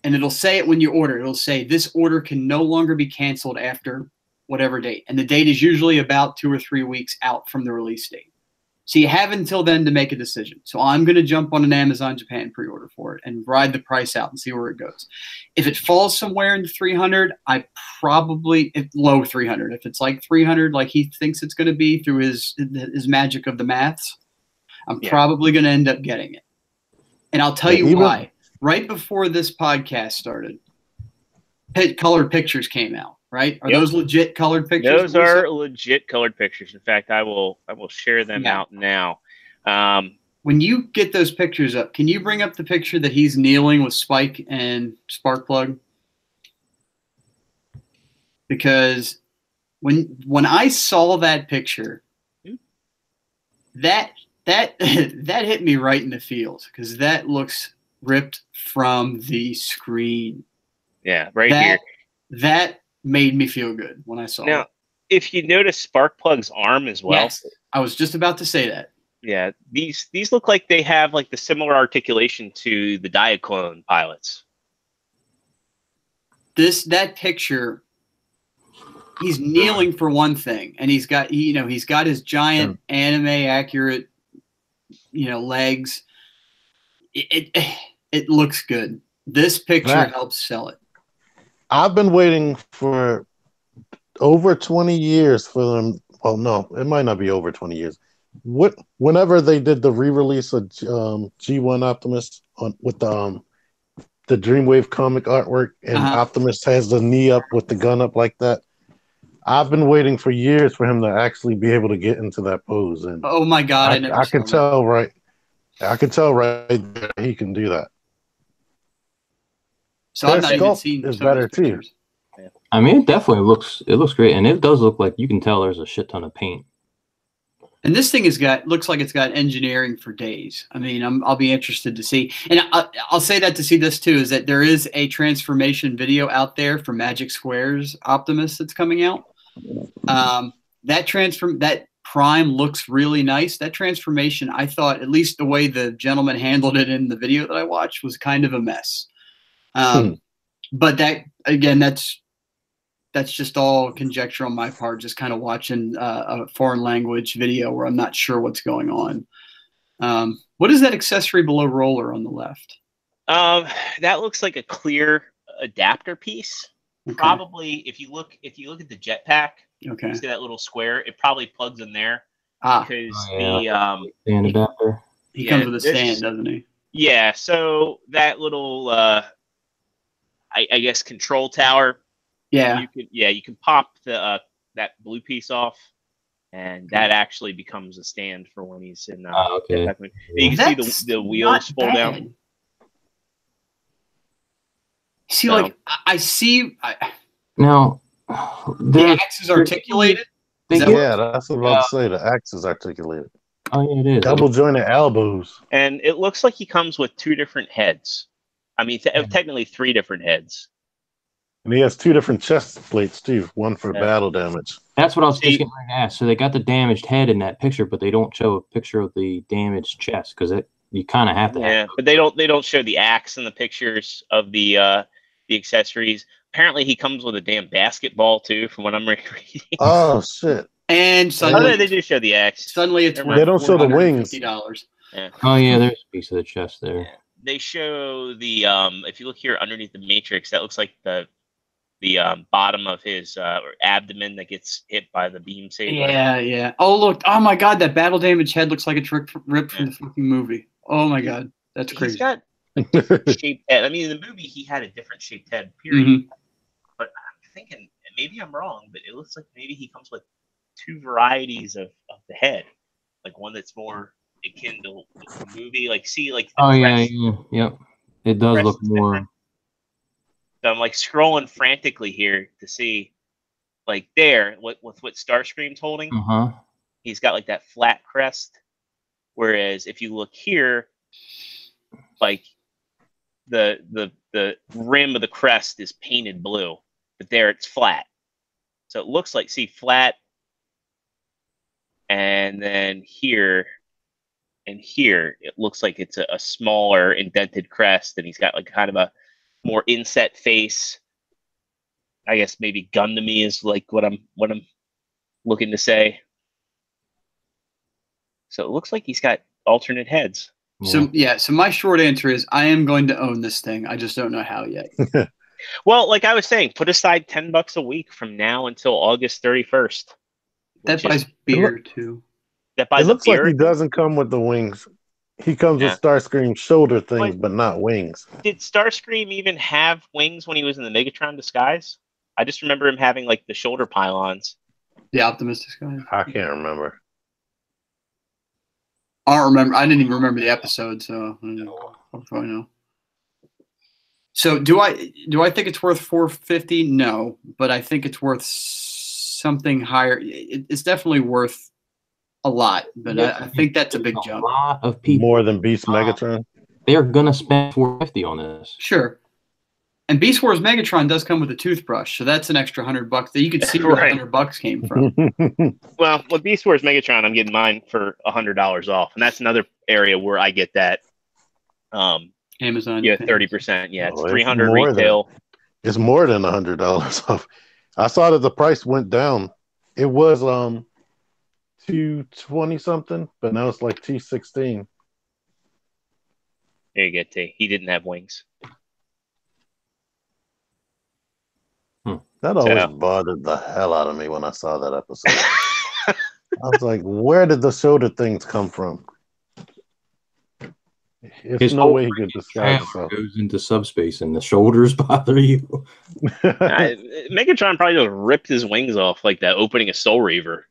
And it'll say it when you order. It'll say this order can no longer be canceled after whatever date. And the date is usually about 2 or 3 weeks out from the release date. So you have until then to make a decision. So I'm going to jump on an Amazon Japan pre-order for it and ride the price out and see where it goes. If it falls somewhere in the 300, I probably low 300. If it's like 300, like he thinks it's going to be through his magic of the maths, I'm probably going to end up getting it. And I'll tell you why. Right before this podcast started, colored pictures came out. Right? Are those legit colored pictures? Those are legit colored pictures. In fact, I will share them out now. When you get those pictures up, can you bring up the picture that he's kneeling with Spike and Sparkplug? Because when I saw that picture, that hit me right in the feels, because that looks ripped from the screen. Yeah, here. That made me feel good when I saw it. Now, if you notice Sparkplug's arm as well. Yes, I was just about to say that. Yeah, these look like they have like the similar articulation to the Diaclone pilots. That picture, he's kneeling for one thing, and he's got his giant anime accurate legs. It looks good. This picture helps sell it. I've been waiting for over 20 years for them. Well, no, it might not be over 20 years. Whenever they did the re-release of G1 Optimus with the Dreamwave comic artwork, and Optimus has the knee up with the gun up like that, I've been waiting for years for him to actually be able to get into that pose. And oh my god, I can tell right there he can do that. So I've not even seen is better too. I mean, it definitely looks great, and it does look like you can tell there's a shit ton of paint. And this thing looks like it's got engineering for days. I mean, I'll be interested to see. And I'll say that to see this too, is that there is a transformation video out there for Magic Square's Optimus that's coming out. That Prime looks really nice. That transformation, I thought, at least the way the gentleman handled it in the video that I watched, was kind of a mess. But that, again, that's just all conjecture on my part, just kind of watching a foreign language video where I'm not sure what's going on. What is that accessory below roller on the left? That looks like a clear adapter piece. Okay. Probably, if you look at the jetpack, okay, you see that little square, it probably plugs in there. Because stand adapter. He comes with a stand, doesn't he? Yeah, so that little I guess control tower. Yeah. You can pop the that blue piece off, and that actually becomes a stand for when he's in. Okay. You can see the wheels fold down. See, like I see. Now, the axe is articulated. That's what I'm about to say. The axe is articulated. Oh yeah, it is. Double jointed elbows. And it looks like he comes with 2 different heads. I mean, technically 3 different heads. And he has 2 different chest plates too. One for battle damage. That's what I was just getting ready to ask. So they got the damaged head in that picture, but they don't show a picture of the damaged chest because you kind of have to. Yeah, but they don't show the axe in the pictures of the accessories. Apparently, he comes with a damn basketball too, from what I'm reading. Oh shit! And suddenly they do show the axe. Suddenly, it's they don't show the wings. $50. Yeah. Oh yeah, there's a piece of the chest there. Yeah. They show the if you look here underneath the matrix, that looks like the bottom of his abdomen that gets hit by the beam saber. Yeah. Oh look! Oh my god, that battle damage head looks like it's ripped from the fucking movie. Oh my god, that's crazy. He's got like different shaped head. I mean, in the movie he had a different shaped head. Period. Mm-hmm. But I'm thinking, maybe I'm wrong, but it looks like maybe he comes with 2 varieties of the head, like one that's more akin to the movie. Like yep, it does look more. Different. So I'm like scrolling frantically here to see, like there, with what Starscream's holding. He's got like that flat crest, whereas if you look here, like the rim of the crest is painted blue, but there it's flat. So it looks like flat, and then here and here it looks like it's a smaller indented crest, and he's got like kind of a more inset face. I guess maybe gun to me is like what I'm looking to say. So it looks like he's got alternate heads. So my short answer is I am going to own this thing. I just don't know how yet. Well, like I was saying, put aside $10 a week from now until August 31st. That buys beer too. That buys. It looks like he doesn't come with the wings. He comes with Starscream shoulder things, but not wings. Did Starscream even have wings when he was in the Megatron disguise? I just remember him having like the shoulder pylons. The Optimus disguise? I can't remember. I don't remember. I didn't even remember the episode, so I'll probably know. So do I think it's worth $450? No, but I think it's worth something higher. It's definitely worth a lot, but I think that's a big jump. A lot of people, more than Beast Megatron. They're gonna spend $450 on this. Sure. And Beast Wars Megatron does come with a toothbrush, so that's an extra $100 that you could see where $100 came from. Well, with Beast Wars Megatron, I'm getting mine for $100 off, and that's another area where I get that. Amazon. Yeah, 30%. Yeah, it's $300 retail. It's more than $100 off. I saw that the price went down. It was $220 something, but now it's like $216. There you go, T. He didn't have wings. That always bothered the hell out of me when I saw that episode. I was like, where did the shoulder things come from? There's no way he could disguise himself. Goes into subspace and the shoulders bother you. Megatron probably just ripped his wings off like that opening of Soul Reaver.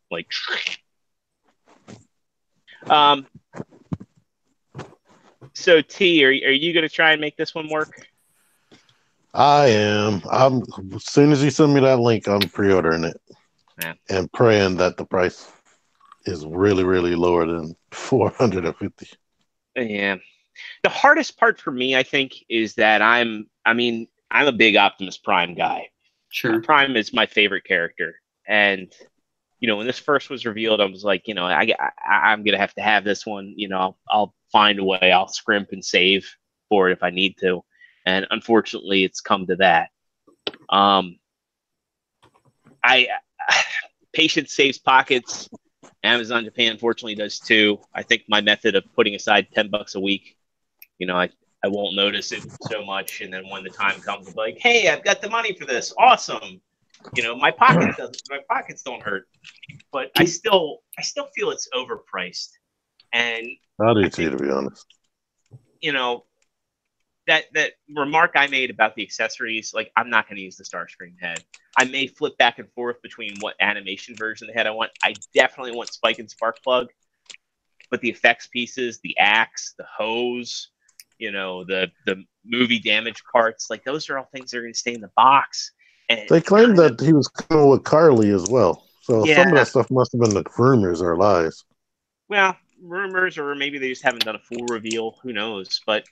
Like, so T, are you going to try and make this one work? I am. As soon as you send me that link, I'm pre-ordering it. Yeah. And praying that the price is really, really lower than $450. Yeah. The hardest part for me, I think, is that I'm a big Optimus Prime guy. Sure. Prime is my favorite character. And, when this first was revealed, I was like, I'm going to have this one. I'll find a way. I'll scrimp and save for it if I need to. And unfortunately, it's come to that. Patience saves pockets. Amazon Japan fortunately does too. I think my method of putting aside $10 a week, I won't notice it so much, and then when the time comes, I'll be like, hey, I've got the money for this. Awesome. My pockets don't hurt. But I still feel it's overpriced. And I do too, to be honest. That remark I made about the accessories, like, I'm not going to use the Starscream head. I may flip back and forth between what animation version of the head I want. I definitely want Spike and Sparkplug. But the effects pieces, the axe, the hose, the movie damage parts, like, those are all things that are going to stay in the box. And they claimed that he was coming with Carly as well. So some of that stuff must have been the rumors or lies. Well, rumors, or maybe they just haven't done a full reveal. Who knows? But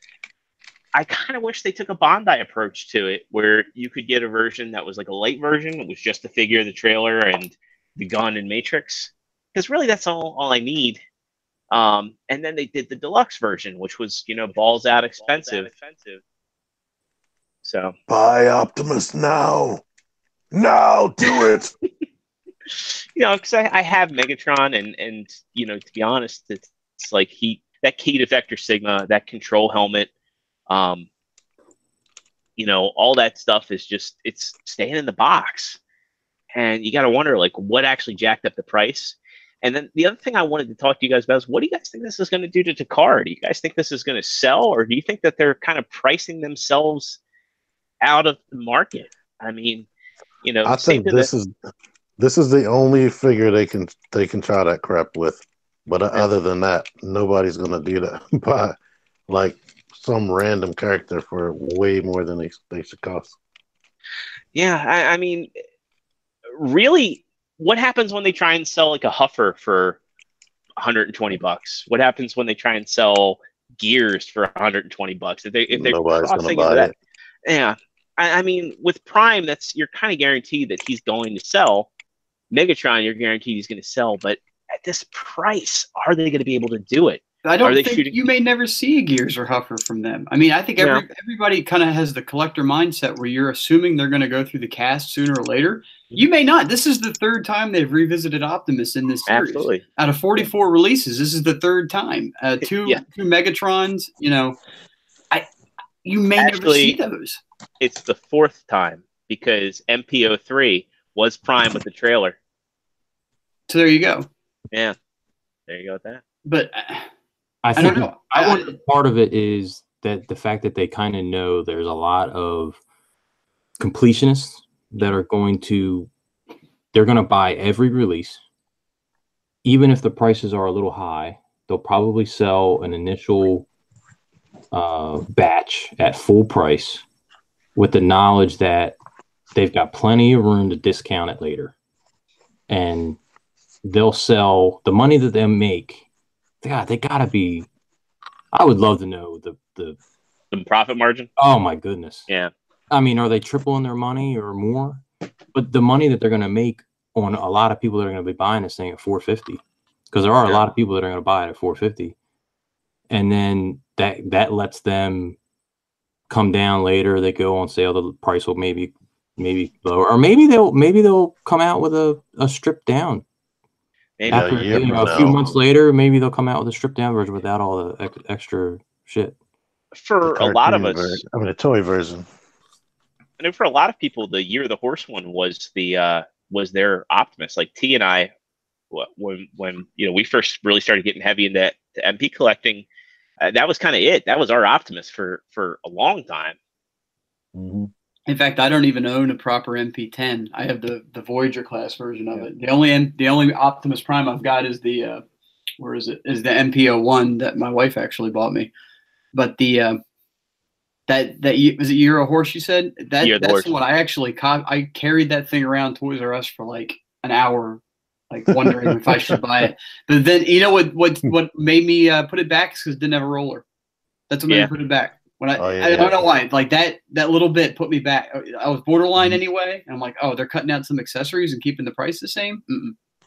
I kind of wish they took a Bandai approach to it, where you could get a version that was like a light version. It was just the figure, the trailer, and the gun and Matrix. Because really, that's all I need. And then they did the deluxe version, which was, balls out expensive. So buy Optimus now. Now, do it. Because I have Megatron, and to be honest, it's like that key defector Sigma, that control helmet. All that stuff is just, it's staying in the box, and you got to wonder, like, what actually jacked up the price. And then the other thing I wanted to talk to you guys about is, what do you guys think this is going to do to Takara? Do you guys think this is going to sell, or do you think that they're kind of pricing themselves out of the market? I mean, I think this is the only figure they can try that crap with. But other than that, nobody's going to do that by like some random character for way more than they should cost. Yeah, I mean, really, what happens when they try and sell like a Huffer for $120? What happens when they try and sell Gears for $120? If they're nobody's going to buy it. Yeah, I mean, with Prime, you're kind of guaranteed that he's going to sell. Megatron, you're guaranteed he's going to sell, but at this price, are they going to be able to do it? I don't think you may never see a Gears or Huffer from them. I mean, I think everybody kind of has the collector mindset where you're assuming they're going to go through the cast sooner or later. You may not. This is the third time they've revisited Optimus in this series. Absolutely. Out of 44 releases, this is the third time. Two Megatrons, you may never see those. It's the fourth time, because MPO3 was Prime with the trailer. So there you go. Yeah. There you go with that. But I think part of it is that the fact that they kind of know there's a lot of completionists that are going to buy every release. Even if the prices are a little high, they'll probably sell an initial batch at full price with the knowledge that they've got plenty of room to discount it later. And they'll sell the money that they make. God, they gotta be. I would love to know the profit margin. Oh my goodness. Yeah. I mean, are they tripling their money or more? But the money that they're going to make on a lot of people that are going to be buying this thing at $450, because there are a lot of people that are going to buy it at $450, and then that lets them come down later. They go on sale. The price will maybe lower, or maybe they'll come out with a stripped down. Maybe after a few months later, maybe they'll come out with a stripped down version without all the extra shit. For a lot of us, a toy version. know for a lot of people, the Year of the Horse one was their Optimus. Like T and I, when we first really started getting heavy into MP collecting, that was kind of it. That was our Optimus for a long time. Mm-hmm. In fact, I don't even own a proper MP10. I have the Voyager class version of it. The only Optimus Prime I've got is the Is the MP01 that my wife actually bought me. But the that was it Year of Horse, you said? That's the one I actually I carried that thing around Toys R Us for like an hour, like wondering if I should buy it. But then what made me put it back is because it didn't have a roller. That's what made me put it back. When I don't know why. Like that little bit put me back. I was borderline anyway. And I'm like, oh, they're cutting out some accessories and keeping the price the same?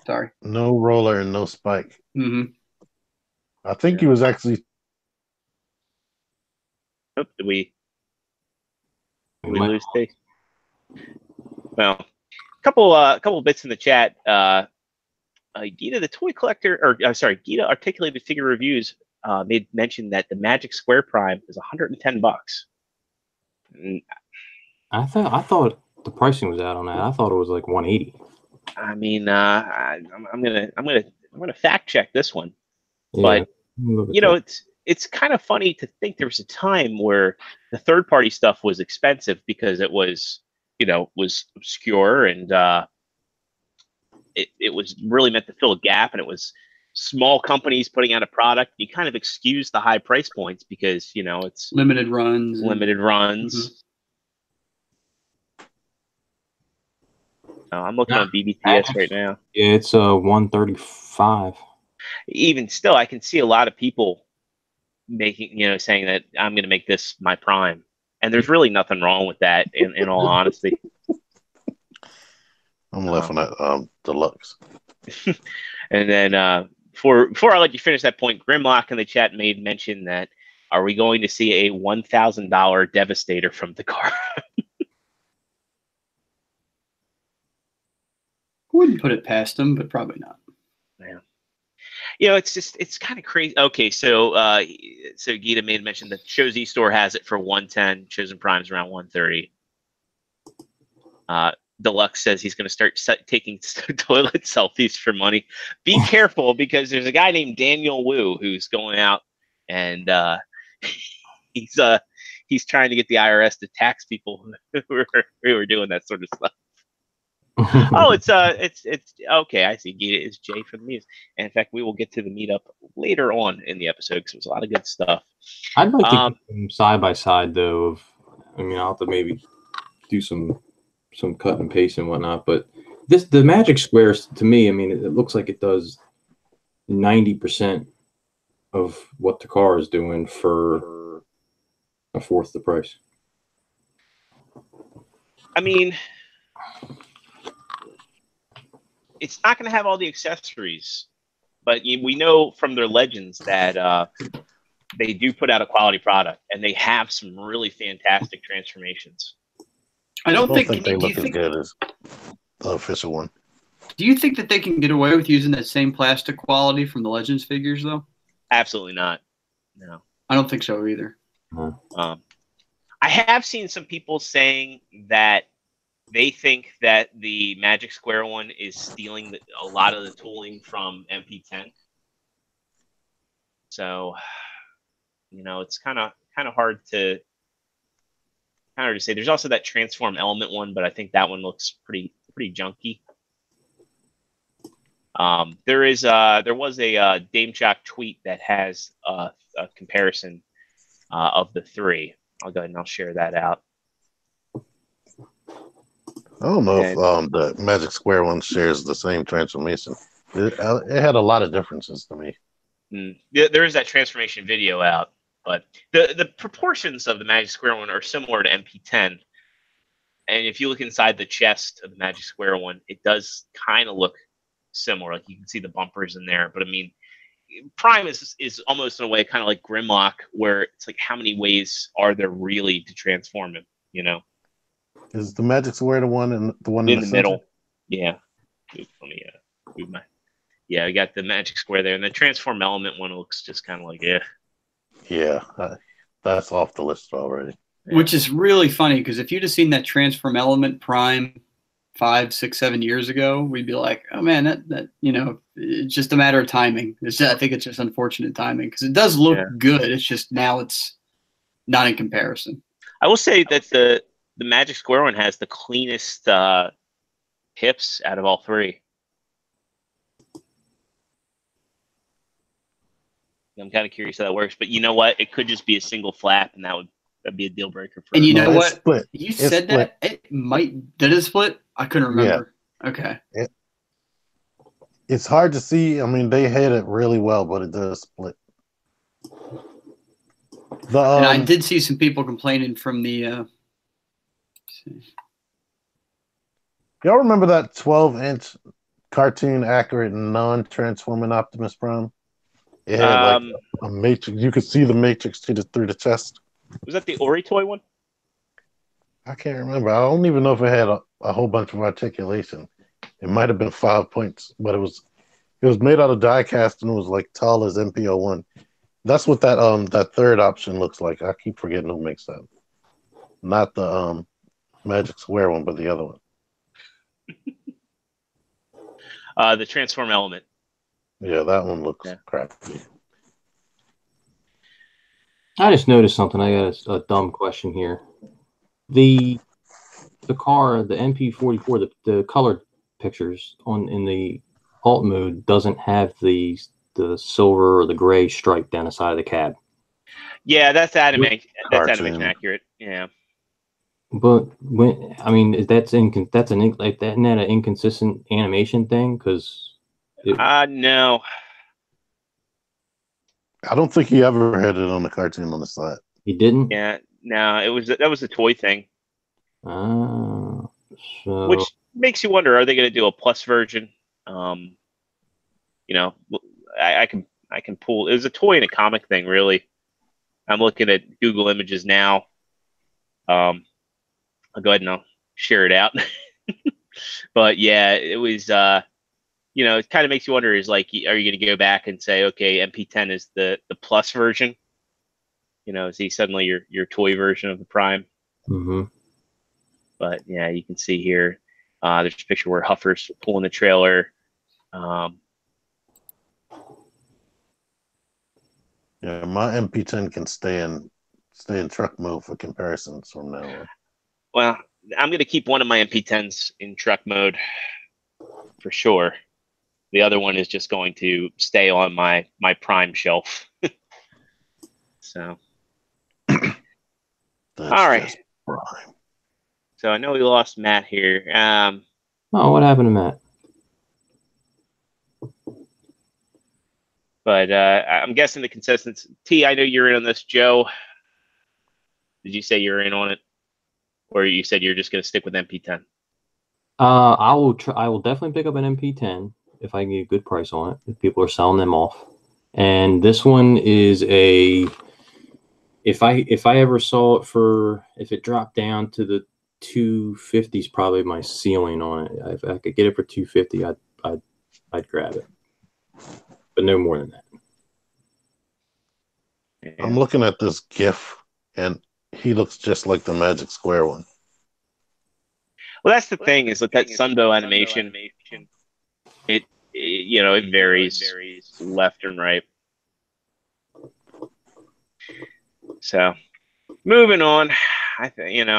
Sorry. No roller and no spike. Mm-hmm. I think he was actually. Oh, did we lose T? Well, couple bits in the chat. Gita the Toy Collector, Gita Articulated Figure Reviews made mention that the Magic Square Prime is $110. I thought the pricing was out on that. I thought it was like 180. I mean, I'm gonna fact check this one, Yeah, but it's kind of funny to think there was a time where the third party stuff was expensive because it was was obscure and it was really meant to fill a gap, and it was small companies putting out a product. You kind of excuse the high price points because it's limited runs. Mm-hmm. I'm looking on BBTS right now. Yeah, it's 135. Even still, I can see a lot of people making saying that I'm going to make this my Prime, and there's really nothing wrong with that. In all honesty, I'm laughing at Deluxe. And then before I let you finish that point, Grimlock in the chat made mention that are we going to see a $1,000 Devastator from the car? Wouldn't put it past them, but probably not. Yeah. It's kind of crazy. Okay, so Gita made mention that Shows E-Store has it for 110, Chosen Prime's around 130. Deluxe says he's going to start taking toilet selfies for money. Be careful, because there's a guy named Daniel Wu who's going out and he's trying to get the IRS to tax people who are doing that sort of stuff. Oh, it's okay. I see. Gita is Jay from the Muse, and in fact, we will get to the meetup later on in the episode because there's a lot of good stuff. I'd like to get them side by side, though. I'll have to maybe do some cut and paste and whatnot. But the Magic Squares, to me, it looks like it does 90% of what the car is doing for a fourth the price. It's not going to have all the accessories, but we know from their Legends that they do put out a quality product, and they have some really fantastic transformations. I don't think they look as good as the official one. Do you think that they can get away with using that same plastic quality from the Legends figures, though? Absolutely not. No. I don't think so either. I have seen some people saying that they think that the Magic Square one is stealing a lot of the tooling from MP10. So, it's kind of hard to say. There's also that Transform Element one, but I think that one looks pretty junky. There was a Dame Jock tweet that has a comparison of the three. I'll go ahead and I'll share that out. I don't know if the Magic Square one shares the same transformation. It had a lot of differences to me. There is that transformation video out, but the proportions of the Magic Square one are similar to MP10. And if you look inside the chest of the Magic Square one, it does kind of look similar. Like you can see the bumpers in there. But Prime is almost in a way kind of like Grimlock, where it's like, how many ways are there really to transform him? Is the Magic Square the one in the middle? Yeah. Let me move my. Yeah, we got the Magic Square there, and the Transform Element one looks just kind of like Yeah, that's off the list already. Which is really funny because if you'd have seen that Transform Element Prime 5, 6, 7 years ago, we'd be like, oh man, that it's just a matter of timing. I think it's just unfortunate timing because it does look good. It's just now it's not in comparison. I will say that the Magic Square one has the cleanest hips out of all three. I'm kind of curious how that works, but you know what? It could just be a single flap, and that'd be a deal breaker for. And you know what? Split. You said that it might. Did it split? I couldn't remember. Yeah. Okay. It's hard to see. I mean, they hit it really well, but it does split. And I did see some people complaining from the. Y'all remember that 12-inch cartoon accurate non-transforming Optimus Prime? It had like a matrix. You could see the matrix through the chest. Was that the Ori toy one? I can't remember. I don't even know if it had a whole bunch of articulation. It might have been 5 points, but it was made out of die cast and it was like tall as MPO1. That's what that third option looks like. I keep forgetting who makes that. Not the Magic Square one, but the other one. The Transform Element. Yeah, that one looks crappy. I just noticed something. I got a dumb question here. The car, the MP44, the colored pictures in the alt mode doesn't have the silver or the gray stripe down the side of the cab. Yeah, that's animation. That's animation accurate. Yeah. But isn't that an inconsistent animation thing? Because no. I don't think he ever had it on the cartoon on the side. He didn't? Yeah, no, that was a toy thing. Which makes you wonder, are they going to do a plus version? I can pull. It was a toy and a comic thing, really. I'm looking at Google Images now. I'll go ahead and I'll share it out. But yeah, it was. It kind of makes you wonder: is like, are you going to go back and say, okay, MP10 is the plus version? Is he suddenly your toy version of the Prime? Mm-hmm. But yeah, you can see here. There's a picture where Huffer's pulling the trailer. Yeah, my MP10 can stay in truck mode for comparisons from now on. Well, I'm going to keep one of my MP10s in truck mode for sure. The other one is just going to stay on my Prime shelf. So, all right. So I know we lost Matt here. What happened to Matt? But I'm guessing the consistency. T, I know you're in on this. Joe, did you say you're in on it, or you said you're just going to stick with MP10? I will definitely pick up an MP10 if I can get a good price on it. If people are selling them off, and this one is if I ever saw it if it dropped down to the 250 is probably my ceiling on it. If I could get it for 250, I'd grab it, but no more than that. I'm looking at this GIF, and he looks just like the Magic Square one. Well, that's the thing is with that Sunbow animation, it varies left and right. So, moving on, I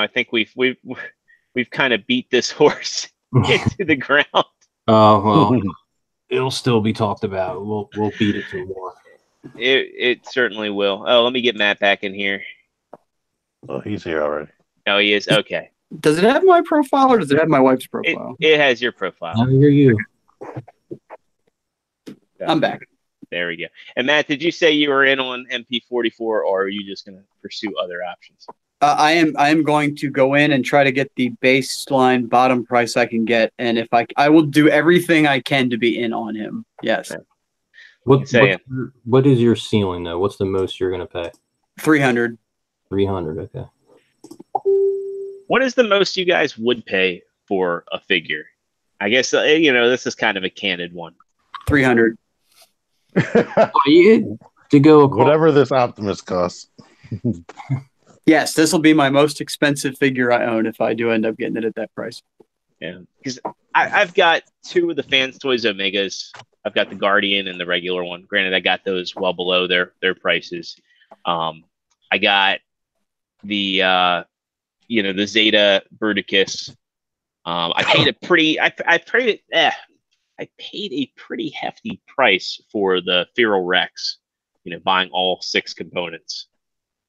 think we've kind of beat this horse into the ground. Oh well, it'll still be talked about. We'll beat it some more. It certainly will. Oh, let me get Matt back in here. Oh, he's here already. Oh, he is. Okay. Does it have my profile or does it have my wife's profile? It has your profile. I hear you. I'm back. There we go. And Matt, did you say you were in on MP44, or are you just going to pursue other options? I am going to go in and try to get the baseline bottom price I can get, and if I will do everything I can to be in on him. Yes. Okay. What is your ceiling though? What's the most you're going to pay? 300. 300. Okay. What is the most you guys would pay for a figure? I guess this is kind of a candid one. 300. To go whatever this Optimus costs. Yes, this will be my most expensive figure I own if I do end up getting it at that price. Yeah, because I've got 2 of the Fans Toys Omegas. I've got the Guardian and the regular one. Granted, I got those well below their prices. I got the the Zeta Bruticus. I paid a pretty I paid a pretty hefty price for the Feral Rex. Buying all 6 components.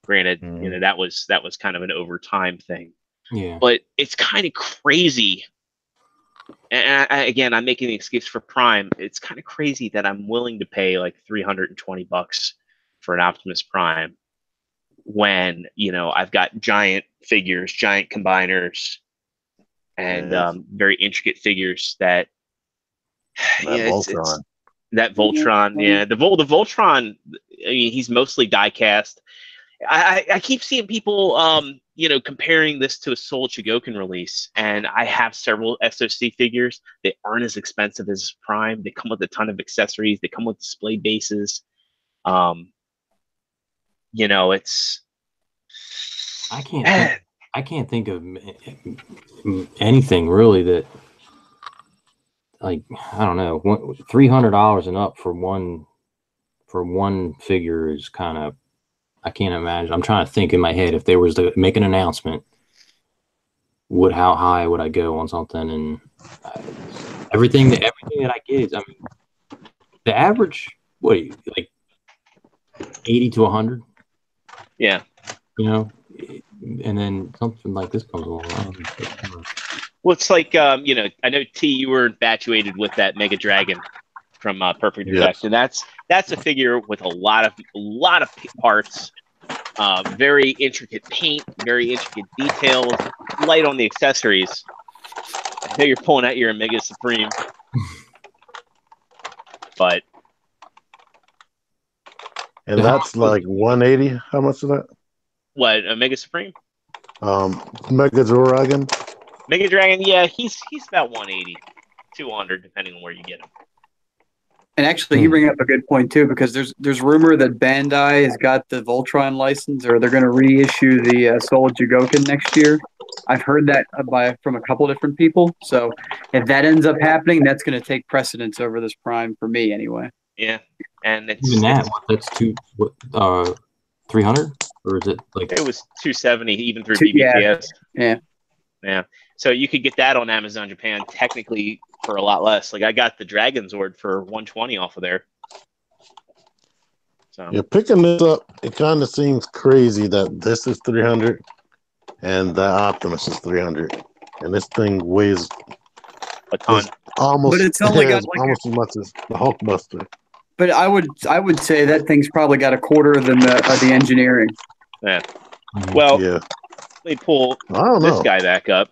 Granted, that was kind of an overtime thing. Yeah. But it's kind of crazy. And again, I'm making the excuse for Prime. It's kind of crazy that I'm willing to pay like $320 for an Optimus Prime when I've got giant figures, giant combiners, and very intricate figures that Voltron. That Voltron, yeah, the Voltron. I mean, he's mostly die cast. I keep seeing people, comparing this to a Soul Chigokin release, and I have several SOC figures. They aren't as expensive as Prime. They come with a ton of accessories. They come with display bases. It's. I can't think of anything really that, like, I don't know, $300 and up for one figure is kind of, I can't imagine. I'm trying to think in my head if there was to make an announcement, how high would I go on something? And everything that I get is, I mean, the average, like 80 to 100? Yeah. And then something like this comes along. Well, it's like, I know T, you were infatuated with that Mega Dragon from Perfect Effect, and that's a figure with a lot of parts, very intricate paint, very intricate details, light on the accessories. I know you're pulling out your Omega Supreme, but and that's like 180. How much is that? What, Omega Supreme? Mega Dragon. Mega Dragon, yeah, he's about 180, 200, depending on where you get him. And actually, you bring up a good point too, because there's rumor that Bandai has got the Voltron license, or they're going to reissue the Soul Jigokin next year. I've heard that from a couple different people. So if that ends up happening, that's going to take precedence over this Prime for me, anyway. Yeah, and it's even that. That's 300, or is it like it was 270 even through BBTS? Yeah. So you could get that on Amazon Japan technically for a lot less. Like I got the Dragon Zord for 120 off of there. So you're picking this up. It kind of seems crazy that this is 300 and the Optimus is 300, and this thing weighs a ton. Almost, but it's only got almost as much as the Hulkbuster. But I would say that thing's probably got a quarter of the engineering. Yeah. Well, yeah. Let me pull this guy back up.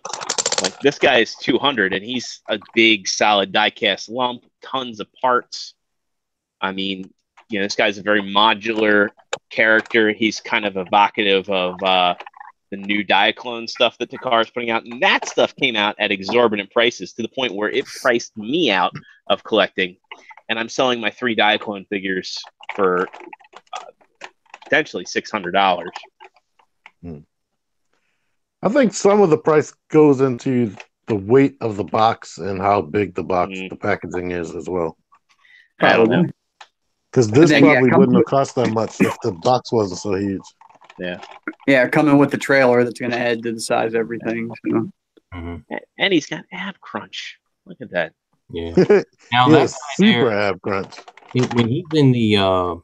Like this guy is 200, and he's a big, solid die-cast lump, tons of parts. I mean, this guy's a very modular character. He's kind of evocative of the new Diaclone stuff that Takara is putting out, and that stuff came out at exorbitant prices to the point where it priced me out of collecting. And I'm selling my 3 Diaclone figures for potentially $600. I think some of the price goes into the weight of the box and how big the the packaging is as well. I don't know. Because this probably wouldn't have cost that much if the box wasn't so huge. Yeah. Yeah, coming with the trailer that's going to add to the size of everything. So. And he's got ab crunch. Look at that. Yeah. Now that's super ab crunch. When he's in the alt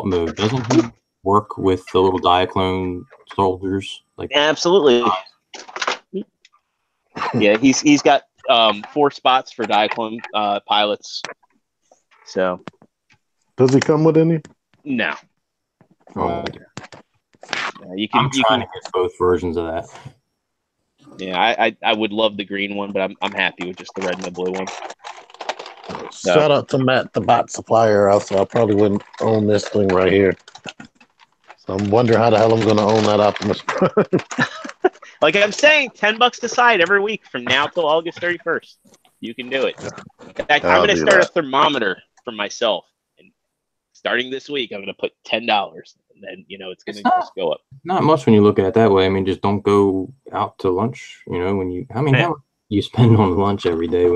mode, doesn't he work with the little Diaclone soldiers? Absolutely. Yeah, he's got 4 spots for Diaclone pilots. So does he come with any? No. You can trying to get both versions of that. Yeah, I would love the green one, but I'm happy with just the red and the blue one. Shout out to Matt, the bot supplier. Also, I probably wouldn't own this thing right here. So I'm wondering how the hell I'm going to own that Optimus Prime. Like I'm saying, $10 a side every week from now till August 31st. You can do it. In fact, I'm going to start a thermometer for myself. And starting this week, I'm going to put $10. then it's going to just go up. Not much when you look at it that way. I mean, just don't go out to lunch. How much you spend on lunch every day?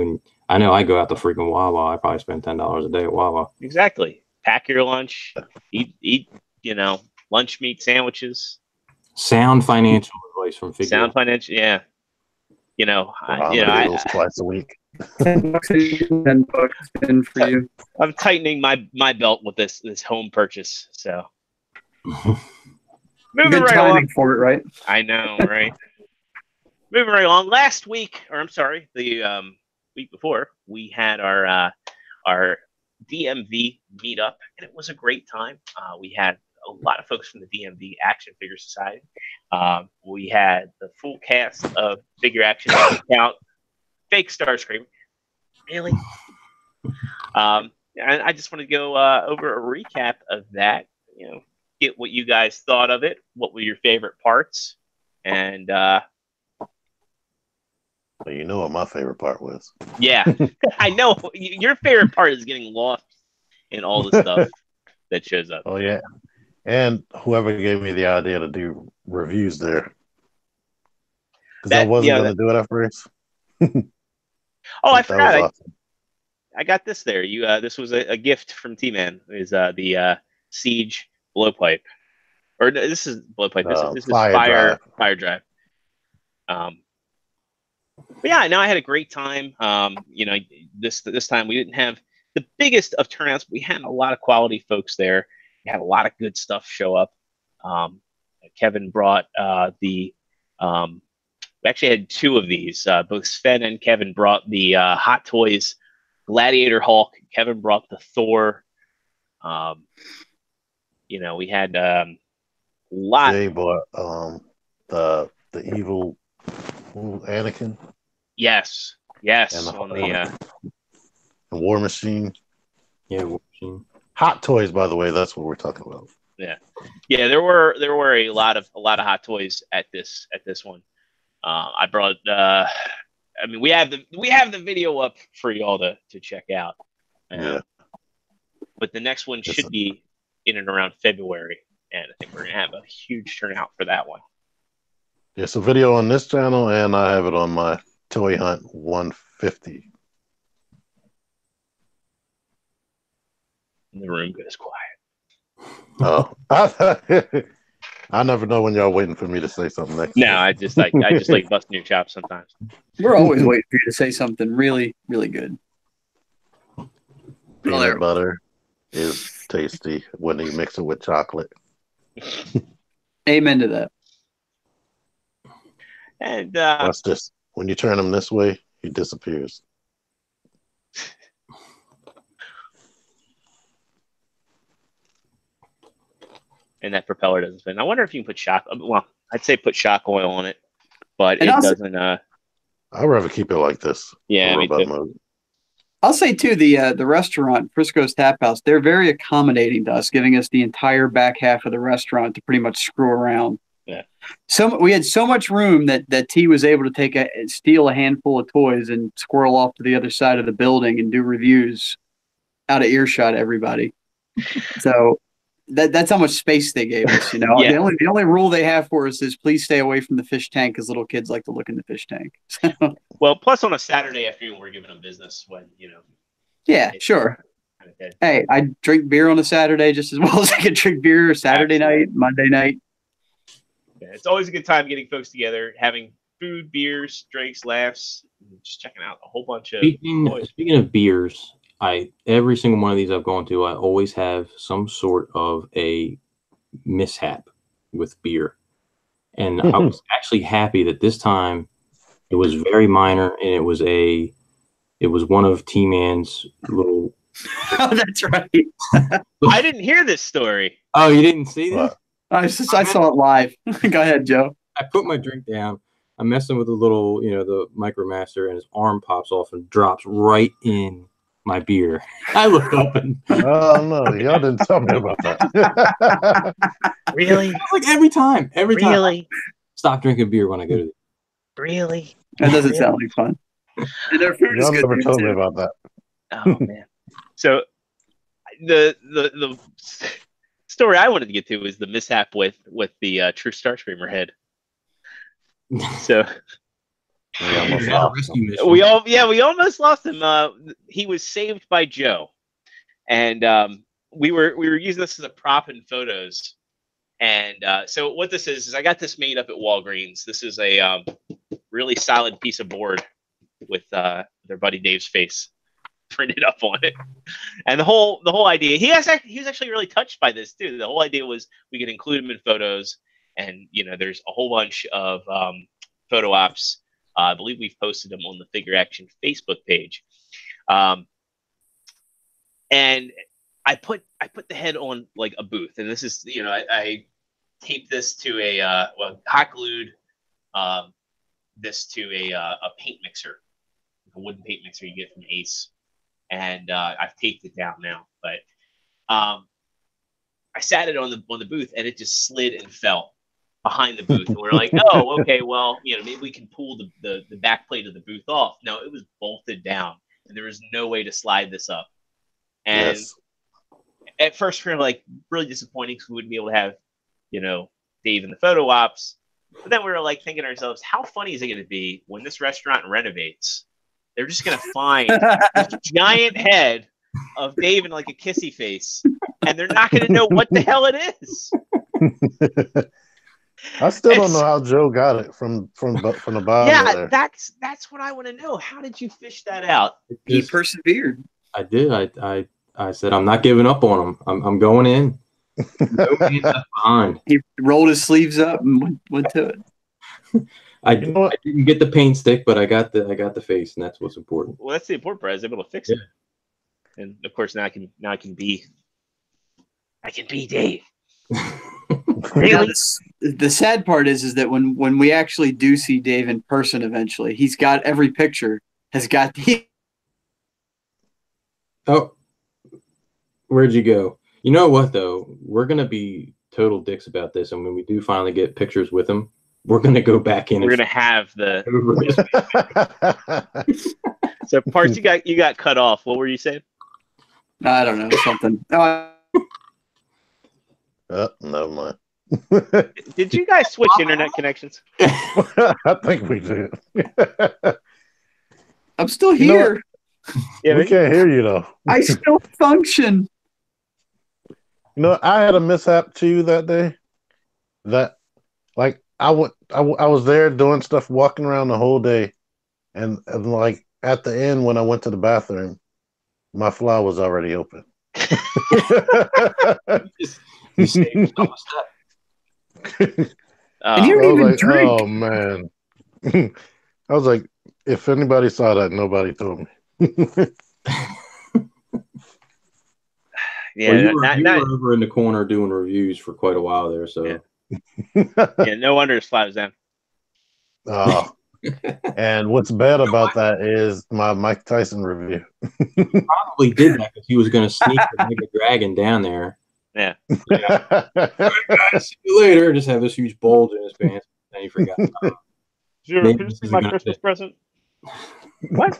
I know I go out to freaking Wawa. I probably spend $10 a day at Wawa. Exactly. Pack your lunch. Eat. Lunch meat sandwiches. Sound financial advice from Figure. Sound financial, yeah. Twice a week. $10 in for you. I'm tightening my belt with this home purchase. So moving Good right timing along for it, right? I know, right? Moving right along. Last week, the week before, we had our DMV meetup, and it was a great time. We had a lot of folks from the DMV Action Figure Society. We had the full cast of Figure Action Count, Fake Starscream. Really? And I just want to go over a recap of that. Get what you guys thought of it. What were your favorite parts? And well, you know what my favorite part was. Yeah, I know your favorite part is getting lost in all the stuff that shows up. Oh yeah. And whoever gave me the idea to do reviews there. Because I wasn't going to do it at first. I forgot. Awesome. I got this there. This was a gift from TMan. Is the Siege blowpipe. Or no, this is blowpipe. This is fire drive. But yeah, no, I had a great time. This time we didn't have the biggest of turnouts, but we had a lot of quality folks there. We had a lot of good stuff show up. Kevin brought we actually had two of these. Both Sven and Kevin brought the Hot Toys Gladiator Hulk. Kevin brought the Thor. We had a lot. They bought the evil Anakin. Yes. And on the War Machine. Yeah, War Machine. Hot Toys, by the way, that's what we're talking about. Yeah. There were a lot of Hot Toys at this one. I brought. We have the video up for y'all to check out. Yeah. But the next one should be in and around February, and I think we're gonna have a huge turnout for that one. Yeah, so video on this channel, and I have it on my Toy Hunt 150. And the room goes quiet. Oh, I never know when y'all waiting for me to say something next. No, I just like busting your chops sometimes. We're always waiting for you to say something really, really good. Peanut butter is tasty when you mix it with chocolate. Amen to that. And watch this. When you turn him this way, he disappears. And that propeller doesn't spin. I wonder if you can put shock. Well, I'd say put shock oil on it, but it doesn't. I'd rather keep it like this. Yeah, me too. I'll say too, the restaurant, Frisco's Tap House, they're very accommodating to us, giving us the entire back half of the restaurant to pretty much screw around. Yeah. We had so much room that T was able to steal a handful of toys and squirrel off to the other side of the building and do reviews out of earshot of everybody. So that's how much space they gave us. Yeah. The only rule they have for us is please stay away from the fish tank because little kids like to look in the fish tank. Well, plus on a Saturday afternoon, we're giving them business when Yeah, sure. Hey, I drink beer on a Saturday just as well as I could drink beer Saturday night, Monday night. Yeah, it's always a good time getting folks together, having food, beers, drinks, laughs, and just checking out a whole bunch of toys. Speaking of beers, every single one of these I've gone to, I always have some sort of a mishap with beer. And I was actually happy that this time it was very minor, and it was one of T-Man's little. Oh, that's right. I didn't hear this story. Oh, you didn't see this? I saw it live. Go ahead, Joe. I put my drink down. I'm messing with the little, the Micromaster, and his arm pops off and drops right in my beer. I look up and oh no, y'all didn't tell me about that. Really? It's like every time. Really? I stop drinking beer when I go to. Really? That doesn't sound like fun. And their food y'all is good. Never told me about that. Oh man. So the story I wanted to get to is the mishap with the True Starscreamer head. So we almost lost him. He was saved by Joe, and we were using this as a prop in photos. And so what this is I got this made up at Walgreens. This is a really solid piece of board with their buddy Dave's face printed up on it. And the whole idea, he was actually really touched by this too. The whole idea was we could include him in photos, and there's a whole bunch of photo ops. I believe we've posted them on the Figure Action Facebook page. And I put the head on like a booth, and this is I taped this to a hot glued this to a paint mixer, a wooden paint mixer you get from Ace, and I've taped it down now. But I sat it on the booth, and it just slid and fell behind the booth, and we're like, oh, okay, well, maybe we can pull the back plate of the booth off. No, it was bolted down, and there was no way to slide this up. And at first, we were like really disappointing because we wouldn't be able to have, Dave in the photo ops. But then we were like thinking to ourselves, how funny is it going to be when this restaurant renovates? They're just going to find this giant head of Dave in like a kissy face, and they're not going to know what the hell it is. I still don't know how Joe got it from the bottom. Yeah, that's what I want to know. How did you fish that out? He persevered. I did. I said I'm not giving up on him. I'm going in. No hands left behind. He rolled his sleeves up and went to it. I didn't get the paint stick, but I got the face, and that's what's important. Well, that's the important part. I was able to fix it, and of course now I can be Dave. Really? The sad part is that when we actually do see Dave in person eventually, he's got every picture has got the. Oh, where'd you go? You know what though? We're gonna be total dicks about this, and when we do finally get pictures with him, we're gonna go back in. We're gonna have the. So parts you got cut off. What were you saying? I don't know, something. Never mind. Did you guys switch internet connections? I think we did. I'm still here. Yeah, we can't hear you though. I still function. I had a mishap too that day. That, like, I was there doing stuff, walking around the whole day, and like at the end when I went to the bathroom, my fly was already open. You saved a step. And you didn't even drink. Oh man. I was like, if anybody saw that, nobody told me. Yeah, well, you were over in the corner doing reviews for quite a while there, so yeah, no wonder his fly was down. And what's bad about that is my Mike Tyson review. He probably did that because he was going to sneak the Mega Dragon down there. Yeah. See you later. Just have this huge bulge in his pants, and he forgot. Can you see my Christmas present? What?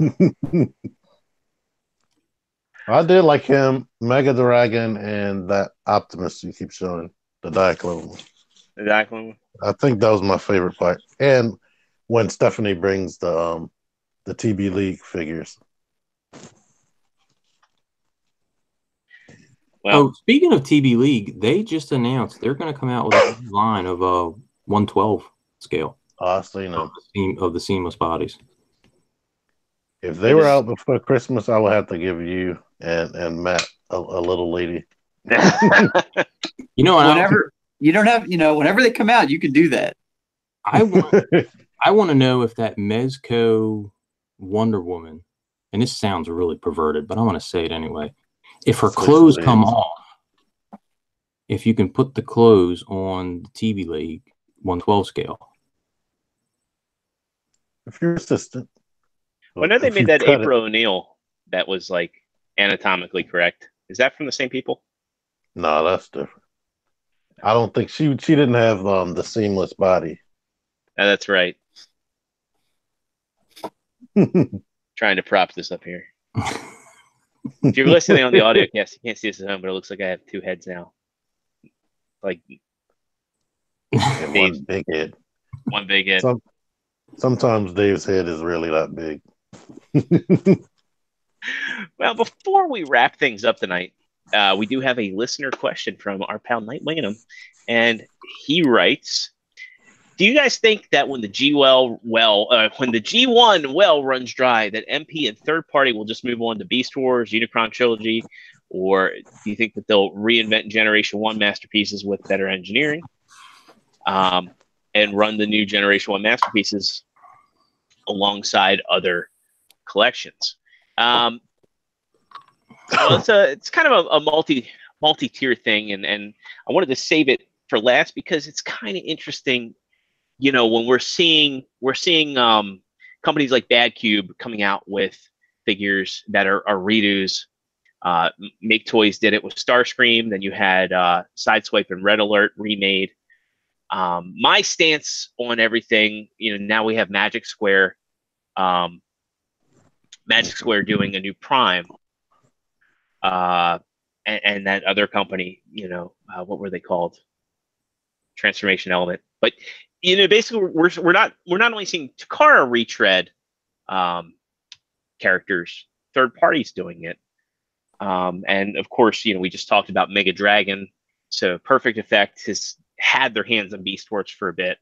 I did like him, Mega Dragon, and that Optimus you keep showing, the Diaclone. The Diaclone? I think that was my favorite part. And when Stephanie brings the TB League figures. Well, speaking of TB League, they just announced they're going to come out with a new line of 112 scale. I see now. Of the seamless bodies. If they were out before Christmas, I would have to give you and Matt a little lady. Whenever they come out, you can do that. I want to know if that Mezco Wonder Woman, and this sounds really perverted, but I want to say it anyway. If her clothes come off, if you can put the clothes on the TV League 112 scale. If you're assistant. Well, I know they made that April O'Neil that was like anatomically correct. Is that from the same people? No, that's different. I don't think she didn't have the seamless body. Oh, that's right. Trying to prop this up here. If you're listening on the audio cast, you can't see this at home, but it looks like I have two heads now. Like And one big head. One big head. Sometimes Dave's head is really that big. Well, before we wrap things up tonight, we do have a listener question from our pal Night Lanham, and he writes, do you guys think that when the G1 well runs dry, that MP and third party will just move on to Beast Wars, Unicron Trilogy, or do you think that they'll reinvent Generation 1 masterpieces with better engineering, and run the new Generation 1 masterpieces alongside other collections? Well, it's kind of a multi-tier thing, and I wanted to save it for last because it's kind of interesting. You know, when we're seeing companies like Bad Cube coming out with figures that are redos. Make Toys did it with Starscream. Then you had Sideswipe and Red Alert remade. My stance on everything, you know, now we have Magic Square doing a new Prime, and that other company, you know, what were they called? Transformation Element. But you know, basically, we're not only seeing Takara retread characters, third parties doing it, and of course, you know, we just talked about Mega Dragon. So Perfect Effect has had their hands on Beast Wars for a bit.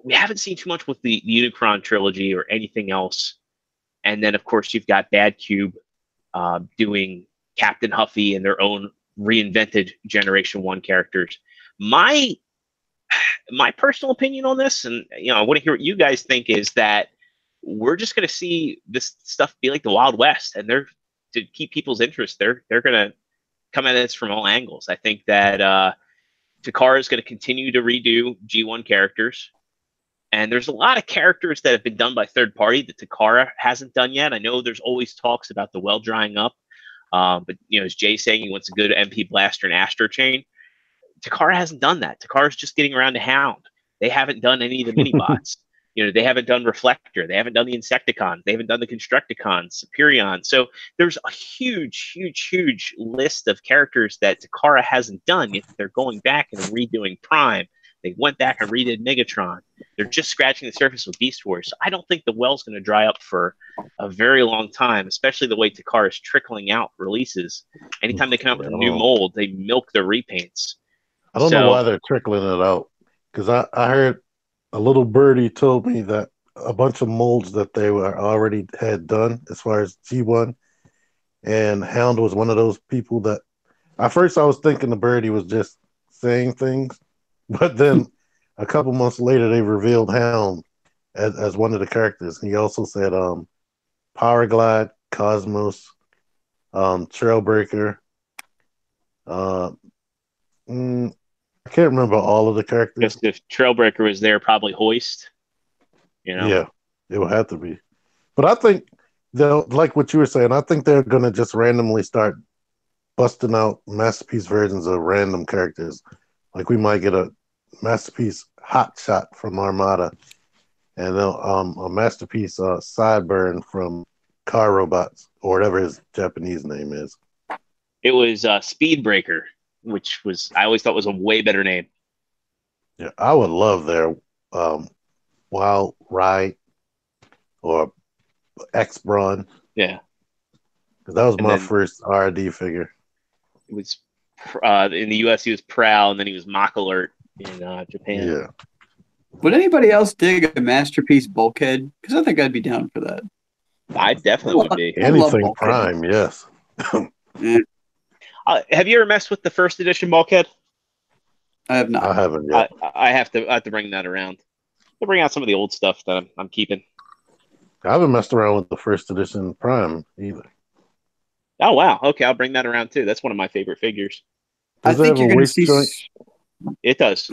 We haven't seen too much with the Unicron trilogy or anything else. And then, of course, you've got Bad Cube doing Captain Huffy and their own reinvented Generation 1 characters. My personal opinion on this, and you know, I want to hear what you guys think, is that we're just going to see this stuff be like the Wild West, and they're to keep people's interest. They're going to come at this from all angles. I think that Takara is going to continue to redo G1 characters, and there's a lot of characters that have been done by third party that Takara hasn't done yet. I know there's always talks about the well drying up, but you know, as Jay's saying, he wants a good MP Blaster and Astro Chain. Takara hasn't done that. Takara's just getting around to Hound. They haven't done any of the mini bots. You know, they haven't done Reflector. They haven't done the Insecticons. They haven't done the Constructicons, Superion. So there's a huge list of characters that Takara hasn't done, yet they're going back and redoing Prime. They went back and redid Megatron. They're just scratching the surface with Beast Wars. So I don't think the well's going to dry up for a very long time, especially the way Takara is trickling out releases. Anytime they come out with a new mold, they milk their repaints. I don't know why they're trickling it out, because I heard a little birdie told me that a bunch of molds that they were already had done as far as G1, and Hound was one of those people that at first I was thinking the birdie was just saying things, but then a couple months later they revealed Hound as one of the characters. He also said Power Glide, Cosmos, Trailbreaker, I can't remember all of the characters. Just if Trailbreaker was there, probably Hoist. You know? Yeah, it would have to be. But I think they'll, like what you were saying, I think they're going to just randomly start busting out masterpiece versions of random characters. Like we might get a masterpiece Hot Shot from Armada, and a masterpiece Sideburn from Car Robots, or whatever his Japanese name is. It was Speedbreaker, which was I always thought was a way better name. Yeah, I would love their Wild Ride or X-Brawn. Yeah, because that was my first RD figure. It was in the US he was Prowl, and then he was Mock Alert in Japan. Yeah. Would anybody else dig a masterpiece Bulkhead? Because I think I'd be down for that. I definitely would be. Anything Prime, yes. Yeah. Have you ever messed with the first edition Bulkhead? I have not. I haven't yet. I have to bring that around. I'll bring out some of the old stuff that I'm keeping. I haven't messed around with the first edition Prime either. Oh wow! Okay, I'll bring that around too. That's one of my favorite figures. I think you're going to see. It does.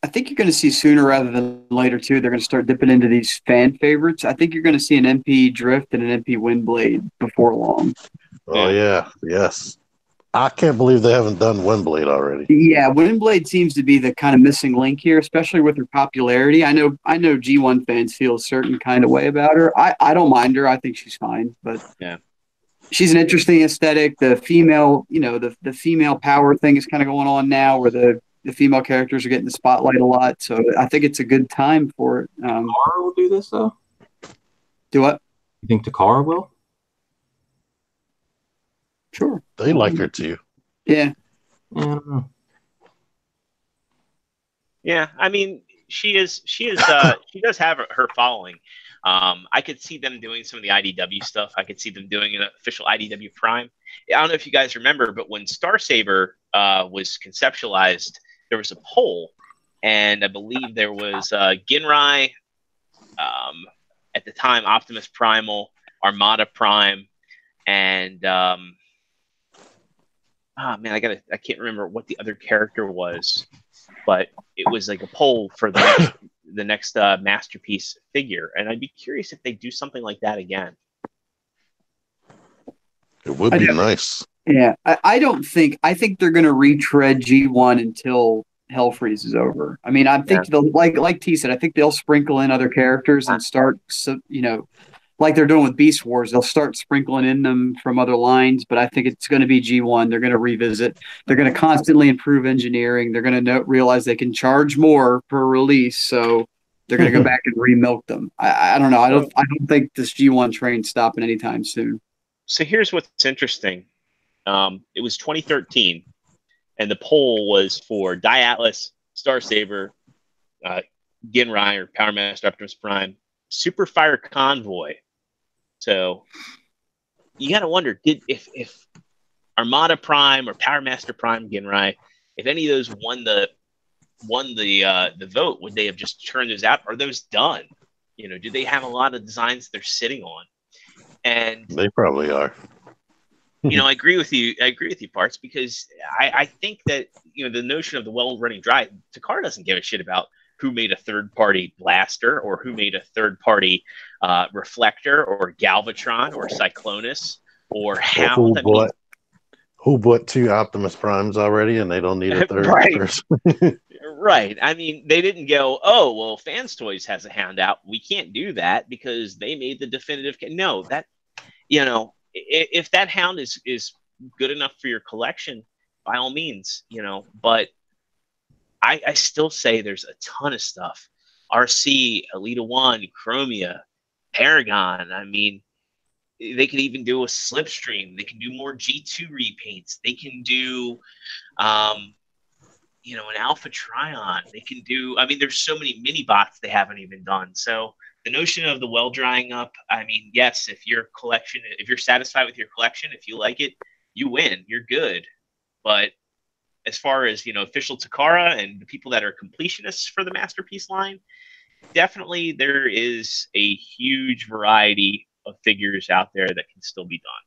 I think you're going to see sooner rather than later too. They're going to start dipping into these fan favorites. I think you're going to see an MP Drift and an MP Windblade before long. Oh yeah, yes. I can't believe they haven't done Windblade already. Yeah, Windblade seems to be the kind of missing link here, especially with her popularity. I know G1 fans feel a certain kind of way about her. I don't mind her. I think she's fine, but yeah. she's an interesting aesthetic. The female, you know, the female power thing is kind of going on now, where the female characters are getting the spotlight a lot. So I think it's a good time for it. Takara will do this though. Do what? You think Takara will? Sure. They like her too. Yeah. Yeah, I don't know. Yeah, I mean, she does have her following. I could see them doing some of the IDW stuff. I could see them doing an official IDW Prime. I don't know if you guys remember, but when Star Saber was conceptualized, there was a poll, and I believe there was Ginrai, at the time, Optimus Primal, Armada Prime, and oh man, I can't remember what the other character was, but it was like a poll for the next Masterpiece figure, and I'd be curious if they do something like that again. It would be nice. Yeah, I think they're going to retread G1 until Hell Freeze is over. I mean, I think they'll, like T said, I think they'll sprinkle in other characters and start, you know, like they're doing with Beast Wars. They'll start sprinkling in them from other lines, but I think it's going to be G1. They're going to revisit. They're going to constantly improve engineering. They're going to realize they can charge more per release, so they're going to go back and remilk them. I don't know. I don't think this G1 train's stopping anytime soon. So here's what's interesting. It was 2013, and the poll was for Diatlas, Star Saber, Ginrai or Power Master Optimus Prime, Super Fire Convoy. So you got to wonder, if Armada Prime or Power Master Prime Ginrai, if any of those won the vote, would they have just turned those out? Are those done? You know, do they have a lot of designs they're sitting on? And they probably are. You know, I agree with you, Parts, because I think that, you know, the notion of the well-running drive, Takara doesn't give a shit about who made a third-party blaster or who made a third-party reflector or Galvatron or Cyclonus or Hound. Who bought 2 Optimus Primes already and they don't need a third person? Right. I mean, they didn't go, oh, well, Fans Toys has a Hound out. We can't do that because they made the definitive. No, that, you know, if that Hound is good enough for your collection, by all means, you know, but I still say there's a ton of stuff. RC, Elita 1, Chromia, Paragon. I mean, they could even do a Slipstream. They can do more G2 repaints. They can do, you know, an Alpha Trion. They can do, I mean, there's so many mini bots they haven't even done. So the notion of the well drying up, I mean, yes, if you're satisfied with your collection, if you like it, you win, you're good. But as far as, you know, official Takara and the people that are completionists for the Masterpiece line, definitely there is a huge variety of figures out there that can still be done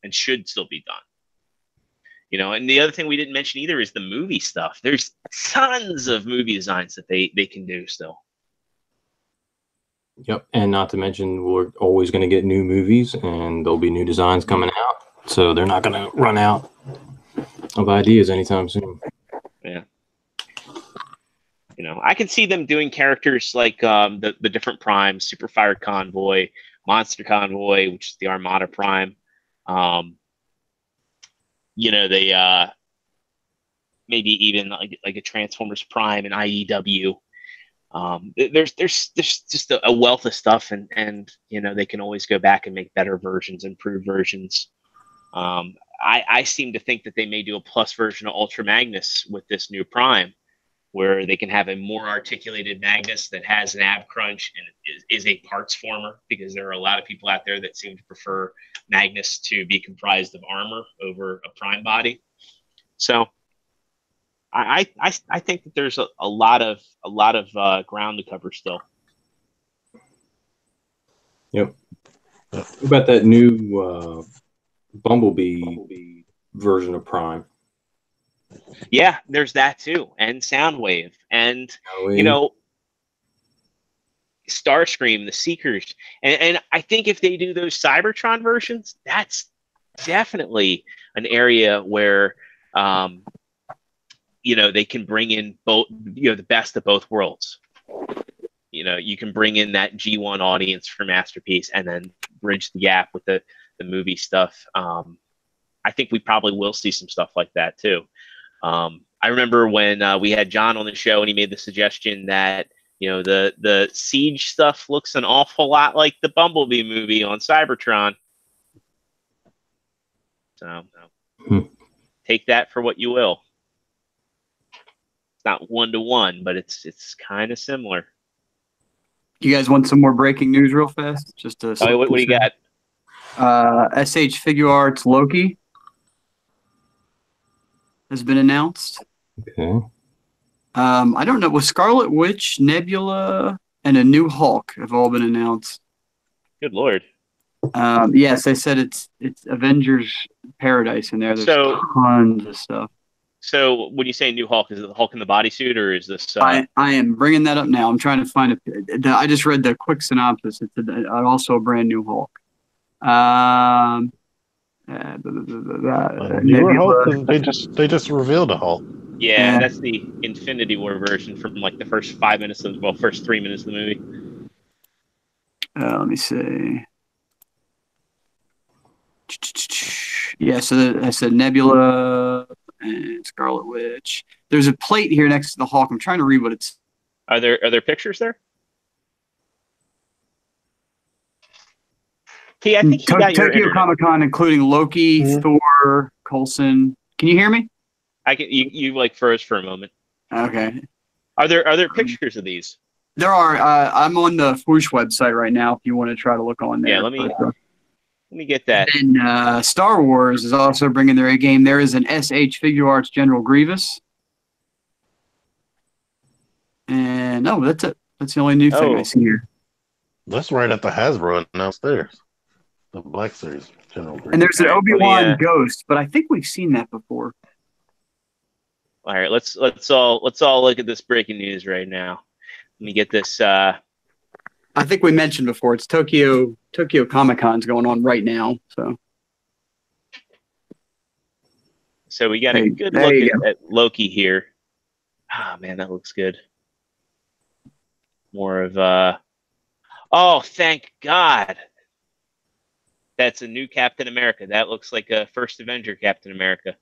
and should still be done. You know, and the other thing we didn't mention either is the movie stuff. There's tons of movie designs that they can do still. Yep, and not to mention we're always going to get new movies and there'll be new designs coming out. So they're not going to run out of ideas anytime soon. Yeah. You know, I can see them doing characters like the different primes, Super Fire Convoy, Monster Convoy, which is the Armada Prime. You know, they maybe even like a Transformers Prime and IEW. There's just a wealth of stuff, and you know, they can always go back and make better versions, improved versions. I seem to think that they may do a plus version of Ultra Magnus with this new Prime, where they can have a more articulated Magnus that has an ab crunch and is a Partsformer, because there are a lot of people out there that seem to prefer Magnus to be comprised of armor over a Prime body. So I think that there's a lot of ground to cover still. Yep. What about that new Bumblebee version of Prime? Yeah, there's that too, and Soundwave, and you know, Starscream, the Seekers, and I think if they do those Cybertron versions, that's definitely an area where you know, they can bring in both, you know, the best of both worlds. You know, you can bring in that G1 audience for Masterpiece and then bridge the gap with the the movie stuff. I think we probably will see some stuff like that too. I remember when we had John on the show and he made the suggestion that, you know, the Siege stuff looks an awful lot like the Bumblebee movie on Cybertron. So take that for what you will. It's not 1-to-1, but it's kind of similar. You guys want some more breaking news real fast? Just to what do you got? SH Figure Arts Loki has been announced. Okay. I don't know. Was Scarlet Witch, Nebula, and a new Hulk have all been announced? Good Lord. Yes, they said it's Avengers Paradise in there. There's tons of stuff. So when you say new Hulk, is it the Hulk in the bodysuit, or is this? I am bringing that up now. I'm trying to find I just read the quick synopsis. It's also a brand new Hulk. Newer Hulk, they just revealed a Hulk. Yeah, that's the Infinity War version from like the first 5 minutes first 3 minutes of the movie. Let me see. Yeah, so I said Nebula and Scarlet Witch. There's a plate here next to the Hulk. I'm trying to read what it's. Are there pictures there? I think he got your Tokyo Comic Con, including Loki, Thor, Coulson. Can you hear me? I can. You like froze for a moment. Okay. Are there pictures of these? There are. I'm on the Fwoosh website right now. If you want to try to look on there. Yeah, let me get that. And Star Wars is also bringing their A game. There is an SH Figure Arts General Grievous. And no, that's it. That's the only new thing I see here. That's right at the Hasbro downstairs. The Black Series General Grievous. And there's an Obi-Wan Ghost, but I think we've seen that before. All right, let's all look at this breaking news right now. Let me get this. I think we mentioned before it's Tokyo Comic Con's going on right now. So we got a good look at Loki here. Ah, man, that looks good. More of oh, thank God. That's a new Captain America. That looks like a first Avenger Captain America.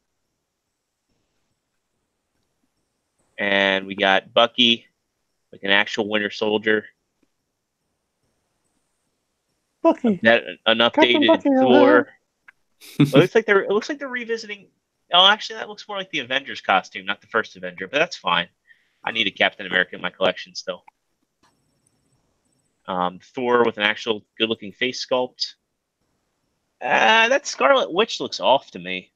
And we got Bucky, like an actual Winter Soldier. Bucky. An updated Bucky, Thor. It looks like they're revisiting. Oh, actually, that looks more like the Avengers costume, not the first Avenger. But that's fine. I need a Captain America in my collection still. Thor with an actual good-looking face sculpt. That Scarlet Witch looks off to me.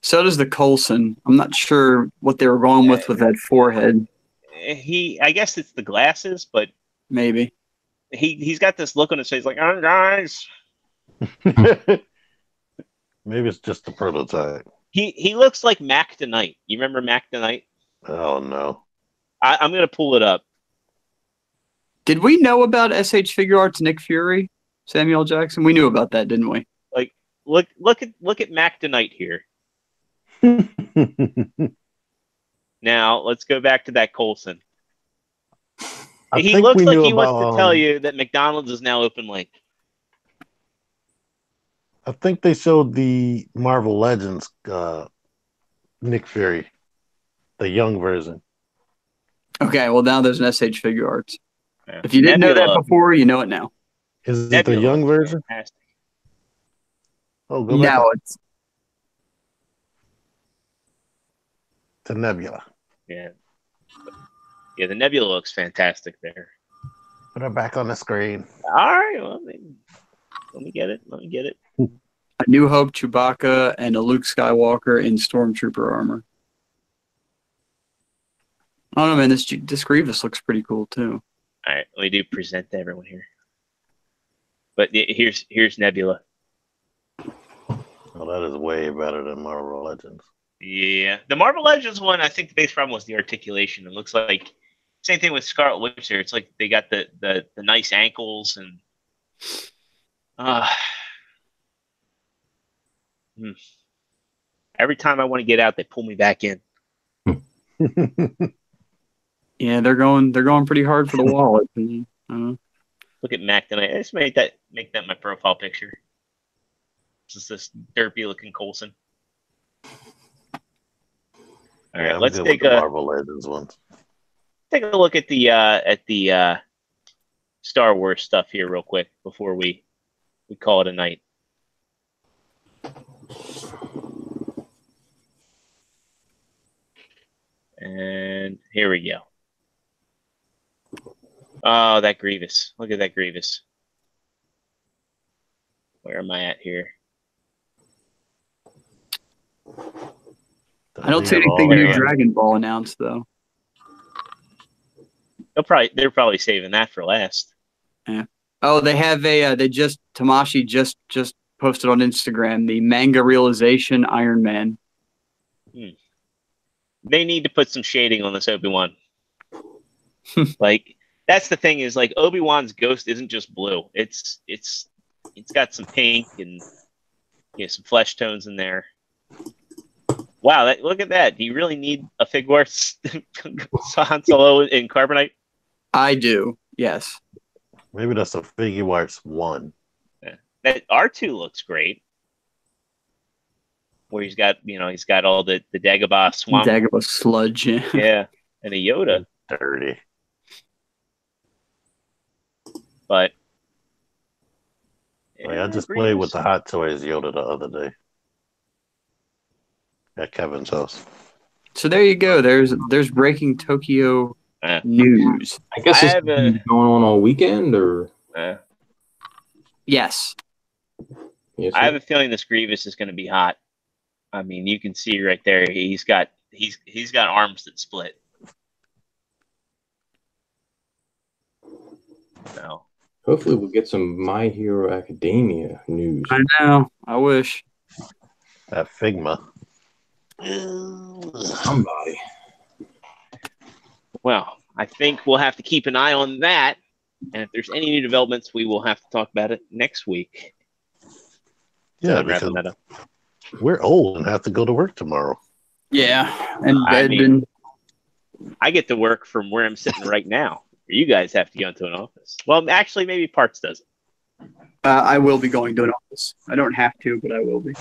So does the Coulson. I'm not sure what they were going with that forehead. I guess it's the glasses, but maybe he's got this look on his face like, oh, guys. Maybe it's just a prototype. He looks like Mac Tonight. You remember Mac Tonight? Oh no. I'm gonna pull it up. Did we know about SH Figure Arts Nick Fury, Samuel Jackson? We knew about that, didn't we? Like, look at Mac Tonight here. Now let's go back to that Coulson. He looks like he wants to tell you that McDonald's is now open late. I think they showed the Marvel Legends Nick Fury, the young version. Okay, well now there's an SH Figure Arts. Yeah. If you didn't know that before, you know it now. Is it the young version? Fantastic. Oh, go back. Now it's to Nebula. Yeah, the Nebula looks fantastic there. Put her back on the screen. All right, well, let me get it. A New Hope, Chewbacca, and a Luke Skywalker in Stormtrooper armor. I don't know, man. This Grievous looks pretty cool too. All right, let me do present to everyone here. But here's Nebula. Oh, that is way better than Marvel Legends. Yeah, the Marvel Legends one, I think the biggest problem was the articulation. It looks like same thing with Scarlet Witch there. It's like they got the nice ankles and every time I want to get out, they pull me back in. Yeah, they're going pretty hard for the wallet. Look at Mac tonight. I just make that my profile picture. Just this derpy looking Coulson. All right, I'm let's good take with the a Marvel Legends ones. take a look at the Star Wars stuff here real quick before we call it a night. And here we go. Oh, that Grievous. Look at that Grievous. Where am I at here? I don't see anything new Dragon Ball announced though. They're probably saving that for last. Yeah. Oh, they have Tamashi just posted on Instagram the manga realization Iron Man. They need to put some shading on this Obi-Wan. Like, that's the thing is, like, Obi-Wan's ghost isn't just blue. It's got some pink and some flesh tones in there. Wow, look at that. Do you really need a Figuarts Han Solo in Carbonite? I do, yes. Maybe that's a Figuarts 1. Yeah. That R2 looks great. Where he's got all the Dagobah swamp. Dagobah sludge. Yeah, and a Yoda. Dirty. But I just played with the Hot Toys Yoda the other day at Kevin's house. So there you go. There's breaking Tokyo news. I guess it's going on all weekend, or yes. I have a feeling this Grievous is going to be hot. I mean, you can see right there. He's got arms that split. So hopefully we'll get some My Hero Academia news. I know. I wish. That Figma. Somebody. Well, I think we'll have to keep an eye on that. And if there's any new developments, we will have to talk about it next week. Yeah, because that up. We're old and have to go to work tomorrow. Yeah, and I get to work from where I'm sitting right now. You guys have to go into an office. Well, actually, maybe Parts doesn't. I will be going to an office. I don't have to, but I will be.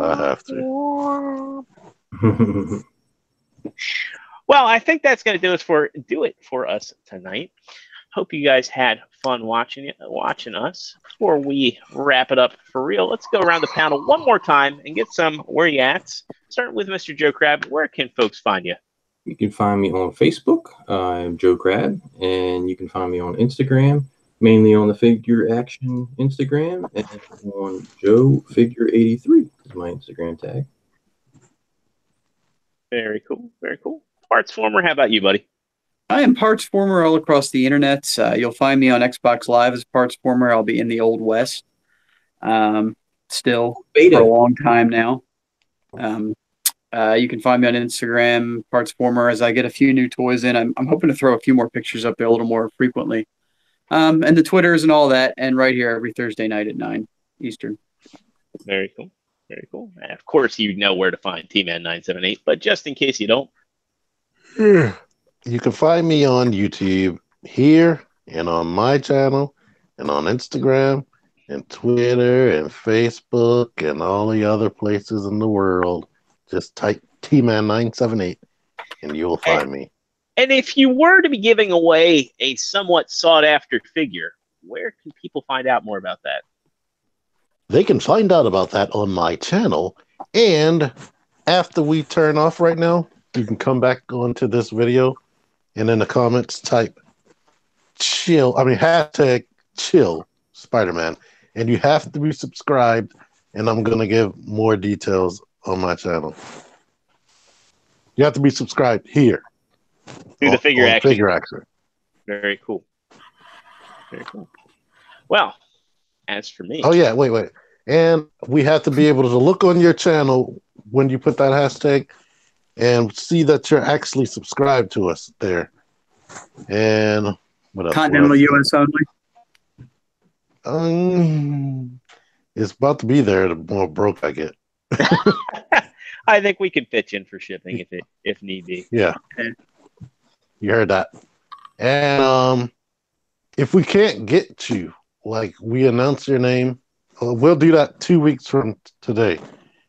I have to. Well, I think that's going to do it for us tonight. Hope you guys had fun watching us. Before we wrap it up for real, let's go around the panel one more time and get some where you at. Starting with Mr. Joe Crab. Where can folks find you? You can find me on Facebook. I'm Joe Crab, and you can find me on Instagram, mainly on the Figure Action Instagram, and on Joe Figure 83 is my Instagram tag. Very cool. Very cool. Partsformer, how about you, buddy? I am Partsformer all across the internet. You'll find me on Xbox Live as Partsformer. I'll be in the Old West still for a long time now. You can find me on Instagram, Partsformer, as I get a few new toys in. I'm hoping to throw a few more pictures up there a little more frequently. And the Twitters and all that, and right here every Thursday night at 9 Eastern. Very cool. Very cool. And of course, you know where to find TMan 978, but just in case you don't. You can find me on YouTube here and on my channel and on Instagram and Twitter and Facebook and all the other places in the world. Just type TMan 978 and you will find me. And if you were to be giving away a somewhat sought-after figure, where can people find out more about that? They can find out about that on my channel. And after we turn off right now, you can come back onto this video and in the comments type hashtag chill Spider-Man. And you have to be subscribed, and I'm going to give more details on my channel. You have to be subscribed here. To the Figure Action. Figure Action. Very cool. Very cool. Well, as for me. Oh, yeah, wait. And we have to be able to look on your channel when you put that hashtag and see that you're actually subscribed to us there. And what else? Continental US only? It's about to be there the more broke I get. I think we can pitch in for shipping if need be. Yeah. You heard that. And if we can't get you, like we announce your name we'll do that 2 weeks from today.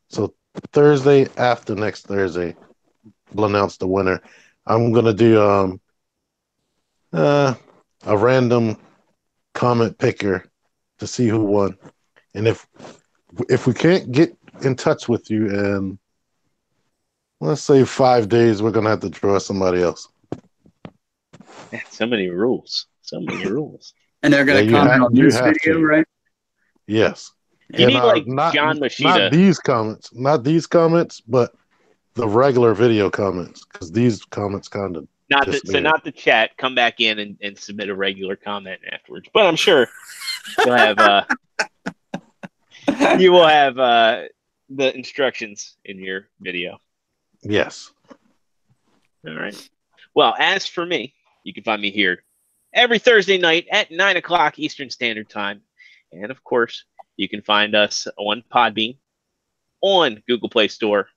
So Thursday after next Thursday, we'll announce the winner. I'm gonna do a random comment picker to see who won, and if we can't get in touch with you in, let's say 5 days, we're gonna have to draw somebody else. Man, so many rules. So many rules. And they're going to comment on this video, right? Yes. You need like not, John Machida. Not these comments, but the regular video comments, because these comments kind of not the chat. Come back in and submit a regular comment afterwards. But I'm sure you'll have you will have the instructions in your video. Yes. All right. Well, as for me, you can find me here every Thursday night at 9 o'clock Eastern Standard Time. And, of course, you can find us on Podbean, on Google Play Store,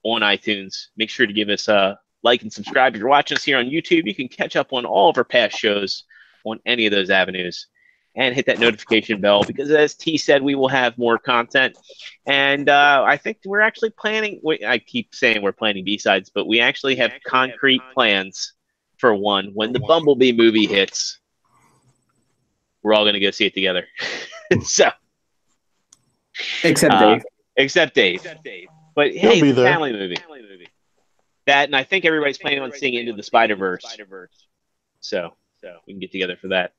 on iTunes. Make sure to give us a like and subscribe. If you're watching us here on YouTube, you can catch up on all of our past shows on any of those avenues. And hit that notification bell because, as T said, we will have more content. And I think we're actually planning. I keep saying we're planning B-sides, but we actually have concrete plans for one. When the Bumblebee movie hits, we're all going to go see it together. So, except Dave. Except Dave. But hey, it's a family movie. That, and I think everybody's planning on seeing Into the Spider-Verse. So we can get together for that.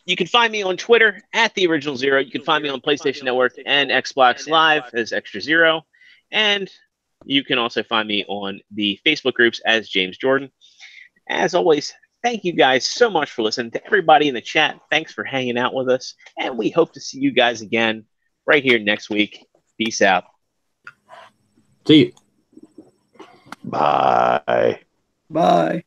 You can find me on Twitter at The Original Zero. You can find me on PlayStation Network and Xbox Live as Extra Zero. And you can also find me on the Facebook groups as James Jordan. As always, thank you guys so much for listening. To everybody in the chat, thanks for hanging out with us. And we hope to see you guys again right here next week. Peace out. See you. Bye. Bye.